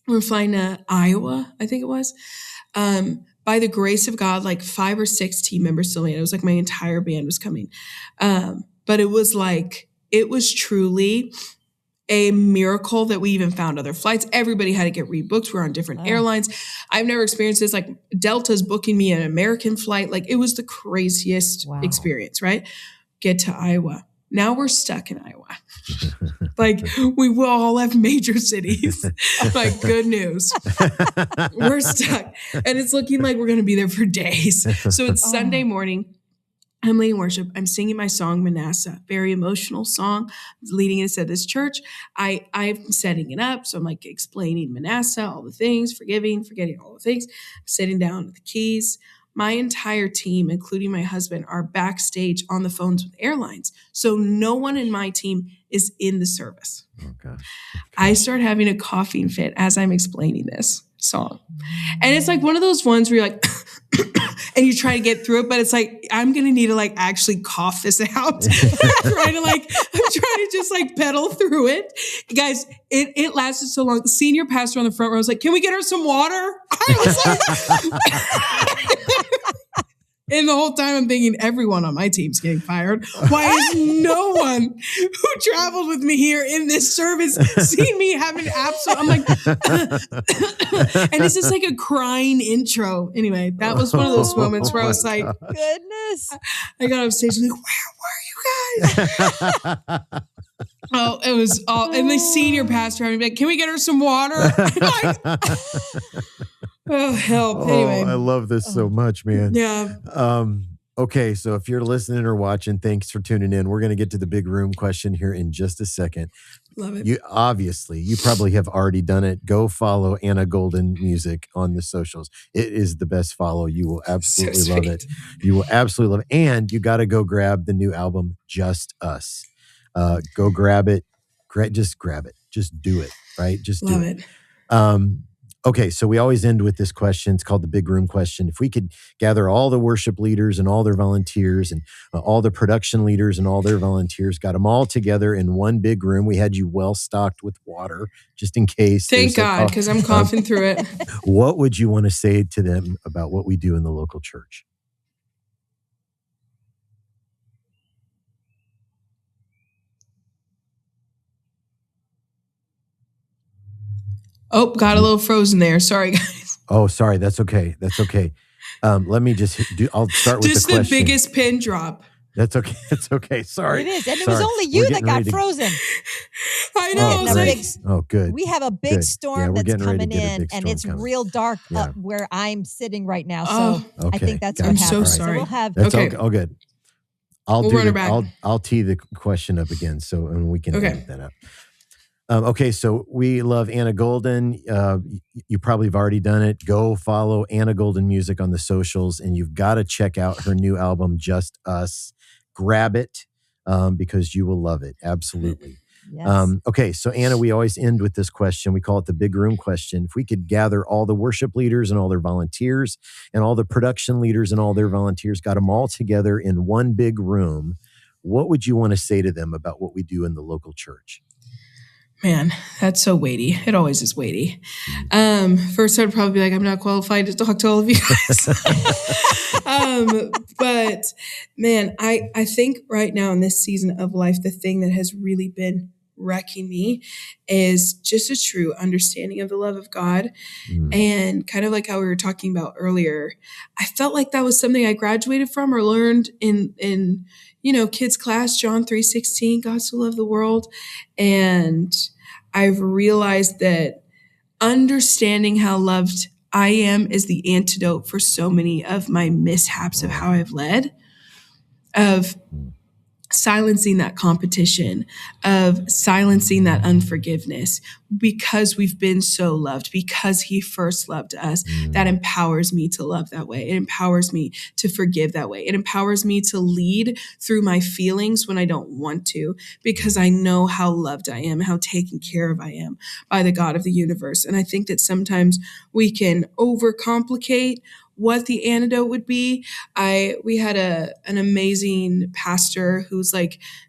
We were flying to Iowa, I think it was. By the grace of God, like 5 or 6 team members still made it. It was like my entire band was coming. But it was truly a miracle that we even found other flights. Everybody had to get rebooked. We're on different airlines. I've never experienced this. Like Delta's booking me an American flight. Like it was the craziest experience, right? Get to Iowa. Now we're stuck in Iowa. Like we will all have major cities. Like good news. We're stuck. And it's looking like we're going to be there for days. So it's Sunday morning. I'm leading worship. I'm singing my song, Manasseh, very emotional song. Leading it at this church. I'm setting it up. So I'm like explaining Manasseh, all the things, forgetting all the things. I'm sitting down with the keys. My entire team, including my husband, are backstage on the phones with airlines. So no one in my team is in the service. Okay. I start having a coughing fit as I'm explaining this. song. And it's like one of those ones where you're like, and you try to get through it, but it's like, I'm going to need to like actually cough this out. I'm trying to just like pedal through it. Guys, it lasted so long. The senior pastor on the front row was like, can we get her some water? I was like, and the whole time I'm thinking everyone on my team's getting fired. Why is no one who traveled with me here in this service seen me having I'm like, and it's just like a crying intro. Anyway, that was one of those moments where I was like, Goodness. I got off stage like, where were you guys? Oh, it was all, and the senior pastor having me like, can we get her some water? I'm like, oh, help. Anyway. I love this so much, man. Yeah. Okay, so if you're listening or watching, thanks for tuning in. We're going to get to the big room question here in just a second. Love it. You probably have already done it. Go follow Anna Golden Music on the socials. It is the best follow. You will absolutely love it. You will absolutely love it. And you got to go grab the new album, Just Us. Go grab it. Just grab it. Just do it, right? Just do it. Okay, so we always end with this question. It's called the big room question. If we could gather all the worship leaders and all their volunteers and all the production leaders and all their volunteers, got them all together in one big room. We had you well stocked with water just in case. Thank God, because I'm coughing through it. What would you want to say to them about what we do in the local church? Oh, got a little frozen there. Sorry, guys. Oh, sorry. That's okay. That's okay. Let me just I'll start with just the question. The biggest pin drop. That's okay. That's okay. Sorry. It is. And Sorry. it was only you that got frozen. I know. Oh, good. We have a big storm that's coming in, and it's real dark up where I'm sitting right now. So I think that's what happened. I'm so sorry. So we'll have that's all good. I'll tee the question up again, and we can edit that up. Okay, so we love Anna Golden. You probably have already done it. Go follow Anna Golden Music on the socials, and you've got to check out her new album, Just Us. Grab it because you will love it. Absolutely. Yes. Okay, so Anna, we always end with this question. We call it the big room question. If we could gather all the worship leaders and all their volunteers and all the production leaders and all their volunteers, got them all together in one big room, what would you want to say to them about what we do in the local church? Man, that's so weighty. It always is weighty. First, I'd probably be like, I'm not qualified to talk to all of you guys. But man, I think right now in this season of life, the thing that has really been wrecking me is just a true understanding of the love of God. And kind of like how we were talking about earlier, I felt like that was something I graduated from or learned in kids class, John 3:16, God so loved the world. And I've realized that understanding how loved I am is the antidote for so many of my mishaps of how I've led, of silencing that competition, of silencing that unforgiveness, because we've been so loved, because he first loved us. That empowers me to love that way. It empowers me to forgive that way. It empowers me to lead through my feelings when I don't want to, because I know how loved I am, how taken care of I am by the God of the universe. And I think that sometimes we can overcomplicate what the antidote would be. We had an amazing pastor who's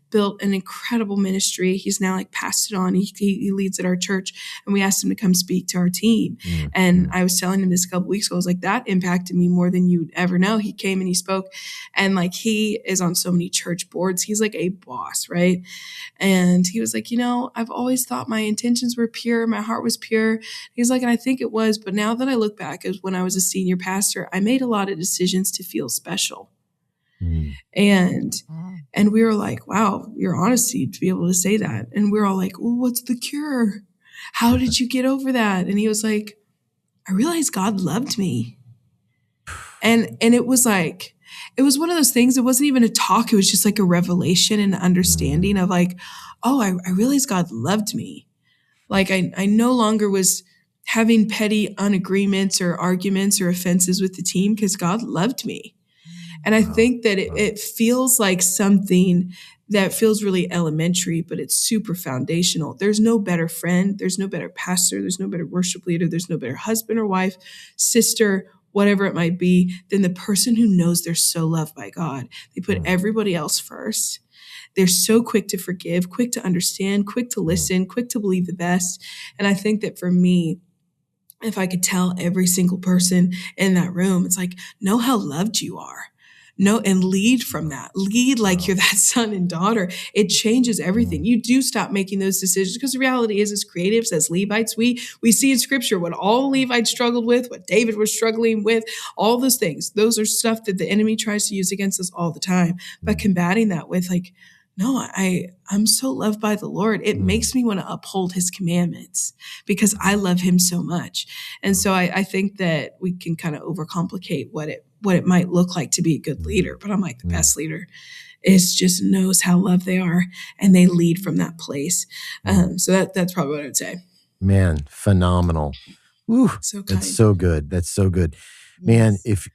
built an incredible ministry. He's now passed it on. He leads at our church, and we asked him to come speak to our team. And I was telling him this a couple weeks ago. I was like, that impacted me more than you'd ever know. He came and he spoke, and he is on so many church boards. He's a boss, right? And he was like, I've always thought my intentions were pure. My heart was pure. He's like, and I think it was, but now that I look back, as when I was a senior pastor, I made a lot of decisions to feel special. And we were like, wow, your honesty to be able to say that. And we were all like, well, what's the cure? How did you get over that? And he was like, I realized God loved me. And it was it was one of those things. It wasn't even a talk. It was just a revelation and understanding of oh, I realized God loved me. I no longer was having petty unagreements or arguments or offenses with the team because God loved me. And I think that it feels like something that feels really elementary, but it's super foundational. There's no better friend. There's no better pastor. There's no better worship leader. There's no better husband or wife, sister, whatever it might be, than the person who knows they're so loved by God. They put everybody else first. They're so quick to forgive, quick to understand, quick to listen, quick to believe the best. And I think that for me, if I could tell every single person in that room, it's like, know how loved you are. Know and lead from that. Lead like you're that son and daughter. It changes everything. You do stop making those decisions, because the reality is, as creatives, as Levites, we see in scripture what all Levites struggled with, what David was struggling with, all those things. Those are stuff that the enemy tries to use against us all the time. But combating that with like, no, I'm so loved by the Lord. It makes me want to uphold his commandments because I love him so much. And so I think that we can kind of overcomplicate what it might look like to be a good leader. But I'm like, the best leader is just knows how loved they are, and they lead from that place. So that's probably what I would say. Man, phenomenal. Woo, So kind. that's so good. That's so good. Man, if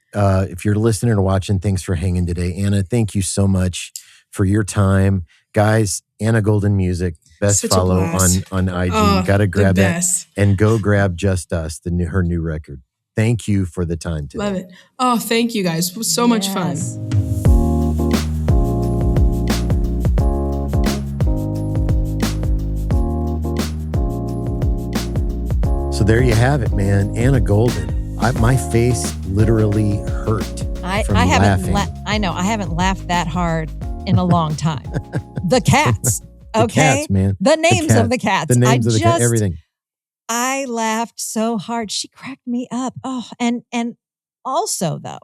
you're listening or watching, thanks for hanging today. Anna, thank you so much for your time. Guys, Anna Golden Music, best Such a follow blast. on IG. Oh, Got to grab the that best. and go grab Just Us, her new record. Thank you for the time today. Love it. Oh, thank you guys. It was so much fun. Yes. So there you have it, man. Anna Golden. My face literally hurt. from I haven't. laughing. I know I haven't laughed that hard in a long time. The cats. The Okay. cats, man. The names of the cats. The names of the cats. Everything. I laughed so hard. She cracked me up. Oh, and also though,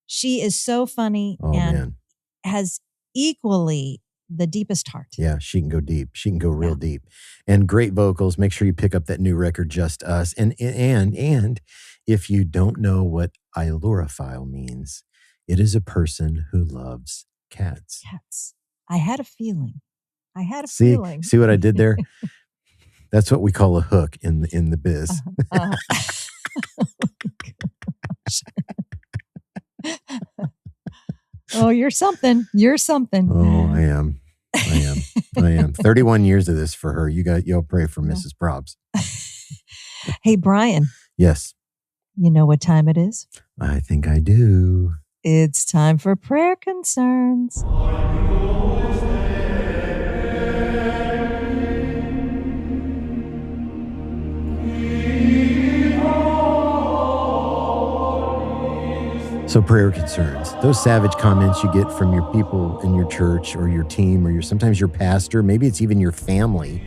she is so funny Oh and man. has equally the deepest heart. Yeah, she can go deep. She can go real Yeah. deep. And great vocals. Make sure you pick up that new record, Just Us. And if you don't know what ailurophile means, it is a person who loves cats. Cats. I had a feeling. See what I did there? That's what we call a hook in the biz. Uh, oh, you're something. You're something. Oh, I am. 31 years of this for her. You'll pray for Mrs. Probs. Hey, Brian, Yes, you know what time it is? I think I do. It's time for prayer concerns. So prayer concerns, those savage comments you get from your people in your church or your team or sometimes your pastor, maybe it's even your family.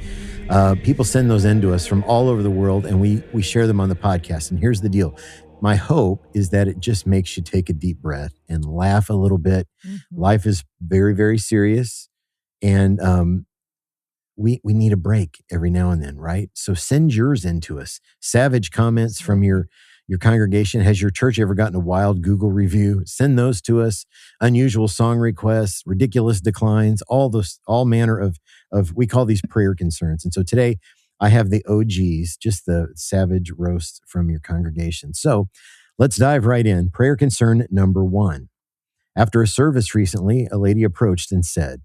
People send those in to us from all over the world, and we share them on the podcast. And here's the deal. My hope is that it just makes you take a deep breath and laugh a little bit. Mm-hmm. Life is very, very serious, and we need a break every now and then, right? So send yours in to us. Savage comments from your congregation. Has your church ever gotten a wild Google review? Send those to us. Unusual song requests, ridiculous declines, all manner of we call these prayer concerns. And so today I have the OGs, just the savage roast from your congregation. So let's dive right in. Prayer concern number 1. After a service recently, a lady approached and said,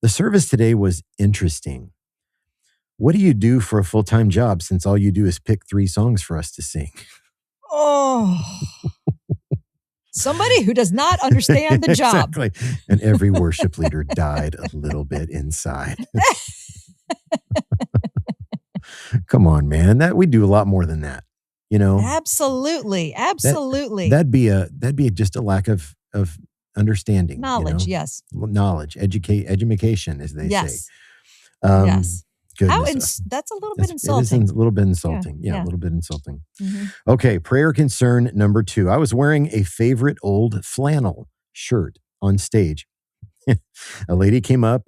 "The service today was interesting. What do you do for a full-time job since all you do is pick 3 songs for us to sing?" Oh, somebody who does not understand the job. Exactly. And every worship leader died a little bit inside. Come on, man. That we do a lot more than that. You know, Absolutely. that'd be just a lack of understanding. Knowledge, you know? yes. Knowledge, education, as they Yes. say. Yes. How Goodness. that's a little bit It is insulting. a little bit insulting. Yeah, yeah. a little bit insulting. Mhm. Okay, prayer concern number 2. I was wearing a favorite old flannel shirt on stage. A lady came up.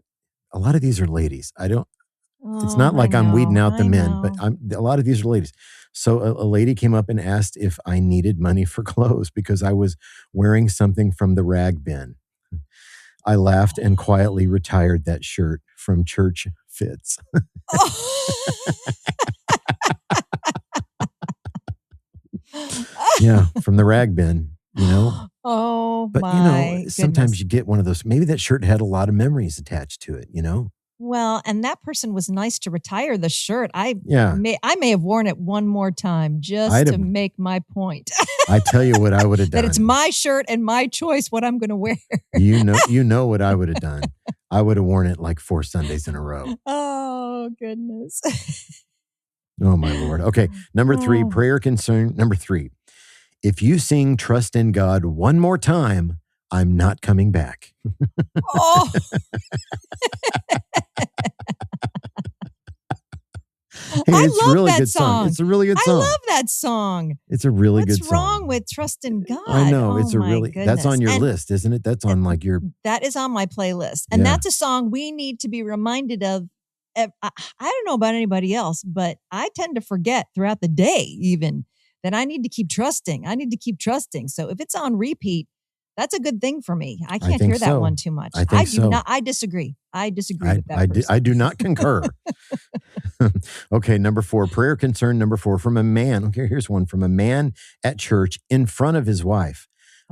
A lot of these are ladies. It's Oh, not like I I'm weeding know, out the I men, but know. a lot of these are ladies. So a lady came up and asked if I needed money for clothes because I was wearing something from the rag bin. I laughed and quietly retired that shirt from church fits. Yeah, from the rag bin. you know? Oh But, my sometimes goodness. you get one of those, maybe that shirt had a lot of memories attached to it, Well, and that person was nice to retire the shirt. Yeah. I may have worn it one more time just I'd to have, make my point I tell you what I would have that it's done. my shirt and my choice what I'm going to wear. You know what I would have done. I would have worn it like 4 Sundays in a row. Oh, goodness. Oh, my Lord. Okay. Number 3, Oh. prayer concern. Number 3, if you sing Trust in God one more time, I'm not coming back. Oh. Hey, I it's a love really that good song. song. It's a really good I song. love that song. It's a really good What's song. wrong with Trust in God? I know. It's Oh a my really, that's on goodness. your And list, isn't it? That's on like your, that is on my playlist. And Yeah. that's a song we need to be reminded of. I don't know about anybody else, but I tend to forget throughout the day even that I need to keep trusting. I need to keep trusting. So if it's on repeat, that's a good thing for me. I can't think hear that so. one too much. I think so. I disagree. I disagree with that person. I do not concur. Okay, number 4, prayer concern. Number 4, from a man. Okay, here's one from a man at church in front of his wife.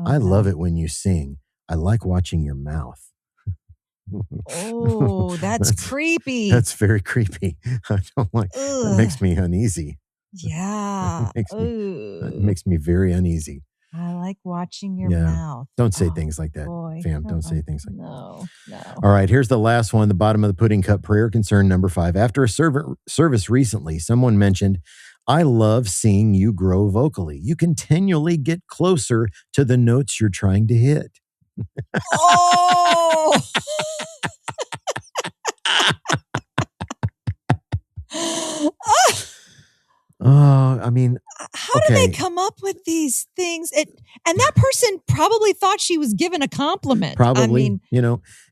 I love it when you sing. I like watching your mouth. Oh, that's creepy. That's very creepy. I don't like. That Ugh. makes me uneasy. Yeah. It makes me very uneasy. I like watching your Yeah. mouth. Don't say Oh, things like that, boy. fam. Don't say things like that. No. All right, here's the last one, the bottom of the pudding cup, prayer concern number 5. After a service recently, someone mentioned, I love seeing you grow vocally. You continually get closer to the notes you're trying to hit. Oh. Oh, I mean, How do they okay. come up with these things? And that person probably thought she was given a compliment. Probably, I mean,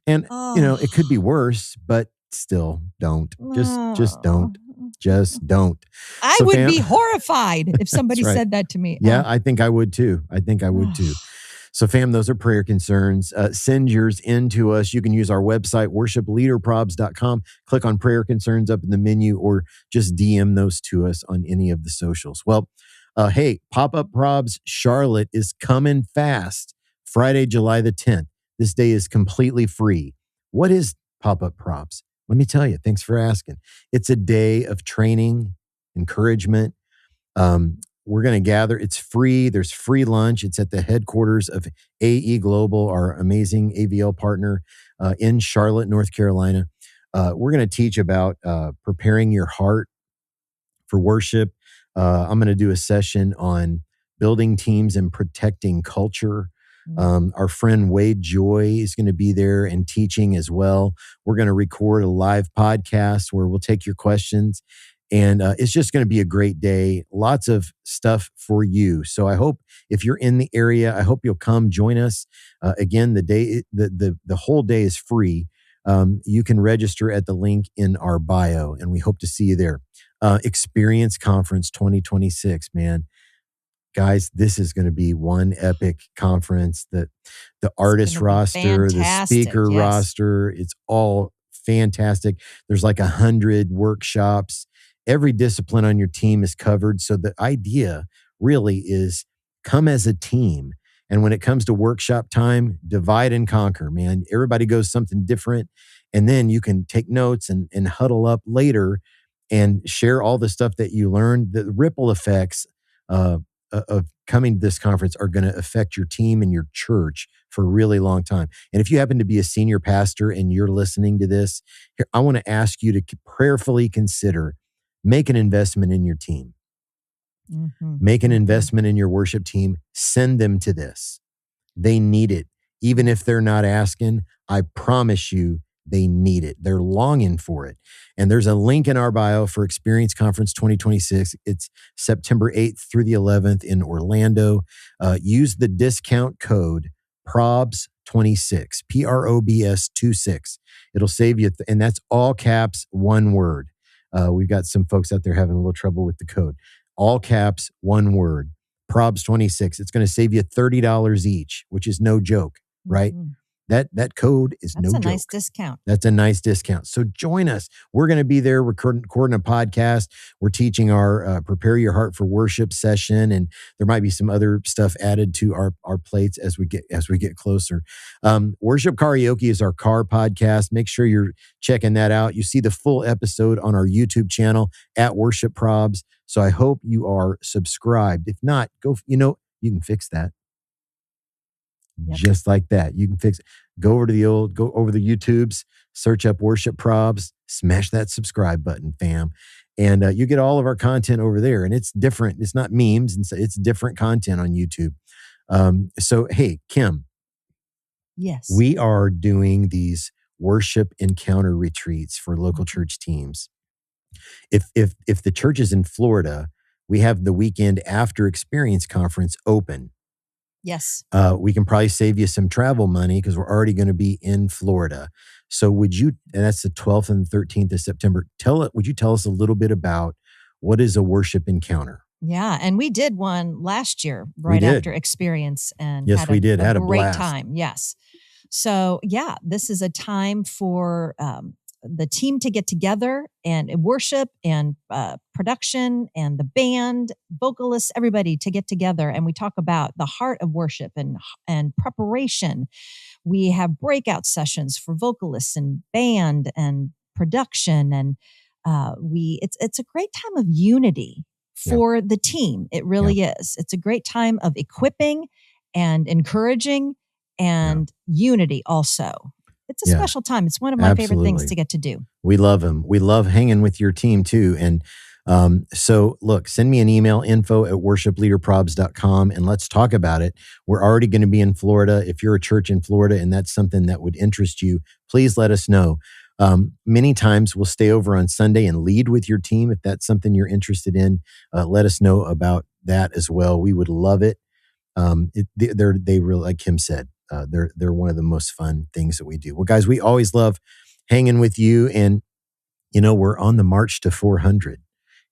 it could be worse, but still don't. Just don't. Just don't. I So, would fam- be horrified if somebody right. said that to me. Yeah, I think I would too. So, fam, those are prayer concerns. Send yours in to us. You can use our website, worshipleaderprobs.com. Click on prayer concerns up in the menu, or just DM those to us on any of the socials. Well, hey, Pop-Up Probs Charlotte is coming fast. Friday, July the 10th. This day is completely free. What is Pop-Up Probs? Let me tell you. Thanks for asking. It's a day of training, encouragement. We're going to gather. It's free. There's free lunch. It's at the headquarters of AE Global, our amazing AVL partner in Charlotte, North Carolina. We're going to teach about preparing your heart for worship. I'm going to do a session on building teams and protecting culture. Our friend Wade Joy is going to be there and teaching as well. We're going to record a live podcast where we'll take your questions. And it's just going to be a great day. Lots of stuff for you. So I hope if you're in the area, I hope you'll come join us. Again, the whole day is free. You can register at the link in our bio, and we hope to see you there. Experience Conference 2026, man. Guys, this is going to be one epic conference. The artist roster, the speaker roster, it's all fantastic. There's like 100 workshops. Every discipline on your team is covered. So the idea really is come as a team. And when it comes to workshop time, divide and conquer, man. Everybody goes something different. And then you can take notes and huddle up later and share all the stuff that you learned. The ripple effects of coming to this conference are going to affect your team and your church for a really long time. And if you happen to be a senior pastor and you're listening to this, here, I want to ask you to prayerfully consider make an investment in your team. Mm-hmm. Make an investment in your worship team. Send them to this. They need it. Even if they're not asking, I promise you they need it. They're longing for it. And there's a link in our bio for Experience Conference 2026. It's September 8th through the 11th in Orlando. Use the discount code PROBS26, PROBS 26. It'll save you, and that's all caps, one word. We've got some folks out there having a little trouble with the code. All caps, one word, PROBS26. It's going to save you $30 each, which is no joke, right? Mm-hmm. That code is That's no a joke. nice discount. That's a nice discount. So join us. We're going to be there recording a podcast. We're teaching our Prepare Your Heart for Worship session, and there might be some other stuff added to our plates as we get closer. Worship Karaoke is our car podcast. Make sure you're checking that out. You see the full episode on our YouTube channel at Worship Probs. So I hope you are subscribed. If not, you can fix that. Yep. Just like that. You can fix it. Go over the YouTubes, search up Worship Probs, smash that subscribe button, fam. And you get all of our content over there. And it's different. It's not memes. And so it's different content on YouTube. So, hey, Kim. Yes. We are doing these worship encounter retreats for local church teams. If the church is in Florida, we have the weekend after Experience Conference open. Yes. We can probably save you some travel money because we're already going to be in Florida. So and that's the 12th and 13th of September. Would you tell us a little bit about what is a worship encounter? Yeah. And we did one last year, right after Experience. And yes, we did. Had a great blast. time. Yes. So yeah, this is a time for the team to get together and worship and production and the band, vocalists, everybody to get together. And we talk about the heart of worship and preparation. We have breakout sessions for vocalists and band and production. And it's a great time of unity for the team. It really is. It's a great time of equipping and encouraging and unity also. It's a special time. It's one of my favorite things to get to do. We love them. We love hanging with your team too. And so look, send me an email, info@worshipleaderprobs.com, and let's talk about it. We're already going to be in Florida. If you're a church in Florida and that's something that would interest you, please let us know. Many times we'll stay over on Sunday and lead with your team. If that's something you're interested in, let us know about that as well. We would love it. They really, like Kim said, they're one of the most fun things that we do. Well, guys, we always love hanging with you, and we're on the march to 400.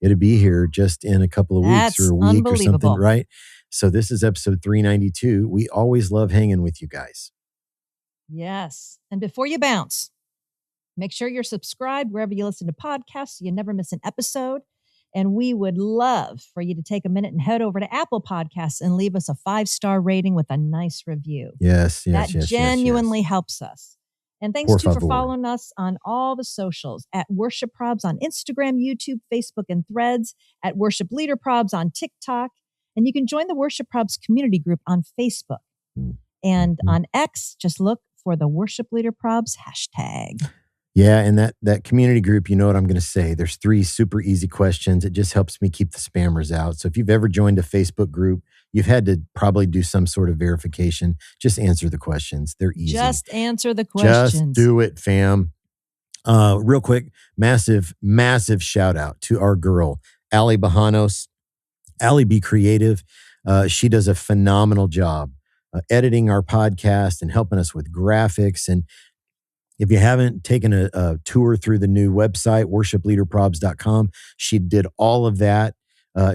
It'll be here just in a couple of weeks or a week or something, right? So this is episode 392. We always love hanging with you guys. Yes. And before you bounce, make sure you're subscribed wherever you listen to podcasts so you never miss an episode. And we would love for you to take a minute and head over to Apple Podcasts and leave us a 5-star rating with a nice review. Yes. That genuinely helps us. And thanks for following us on all the socials at Worship Probs on Instagram, YouTube, Facebook, and Threads, at Worship Leader Probs on TikTok. And you can join the Worship Probs community group on Facebook. And on X, just look for the Worship Leader Probs hashtag. Yeah, and that community group, you know what I'm going to say. There's 3 super easy questions. It just helps me keep the spammers out. So if you've ever joined a Facebook group, you've had to probably do some sort of verification. Just answer the questions. They're easy. Just answer the questions. Just do it, fam. Real quick, massive shout out to our girl, Allie Bajanos. Allie Be Creative. She does a phenomenal job editing our podcast and helping us with graphics. And if you haven't taken a tour through the new website, worshipleaderprobs.com, she did all of that.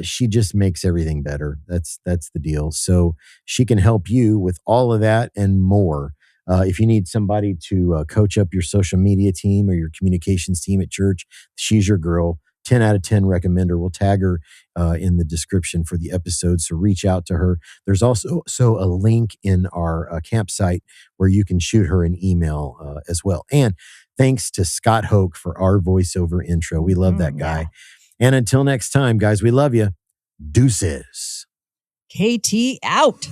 She just makes everything better. That's the deal. So she can help you with all of that and more. If you need somebody to coach up your social media team or your communications team at church, she's your girl. 10 out of 10 recommend her. We'll tag her in the description for the episode, so reach out to her. There's also a link in our campsite where you can shoot her an email as well. And thanks to Scott Hoke for our voiceover intro. We love that guy. Yeah. And until next time, guys, we love you. Deuces. KT out.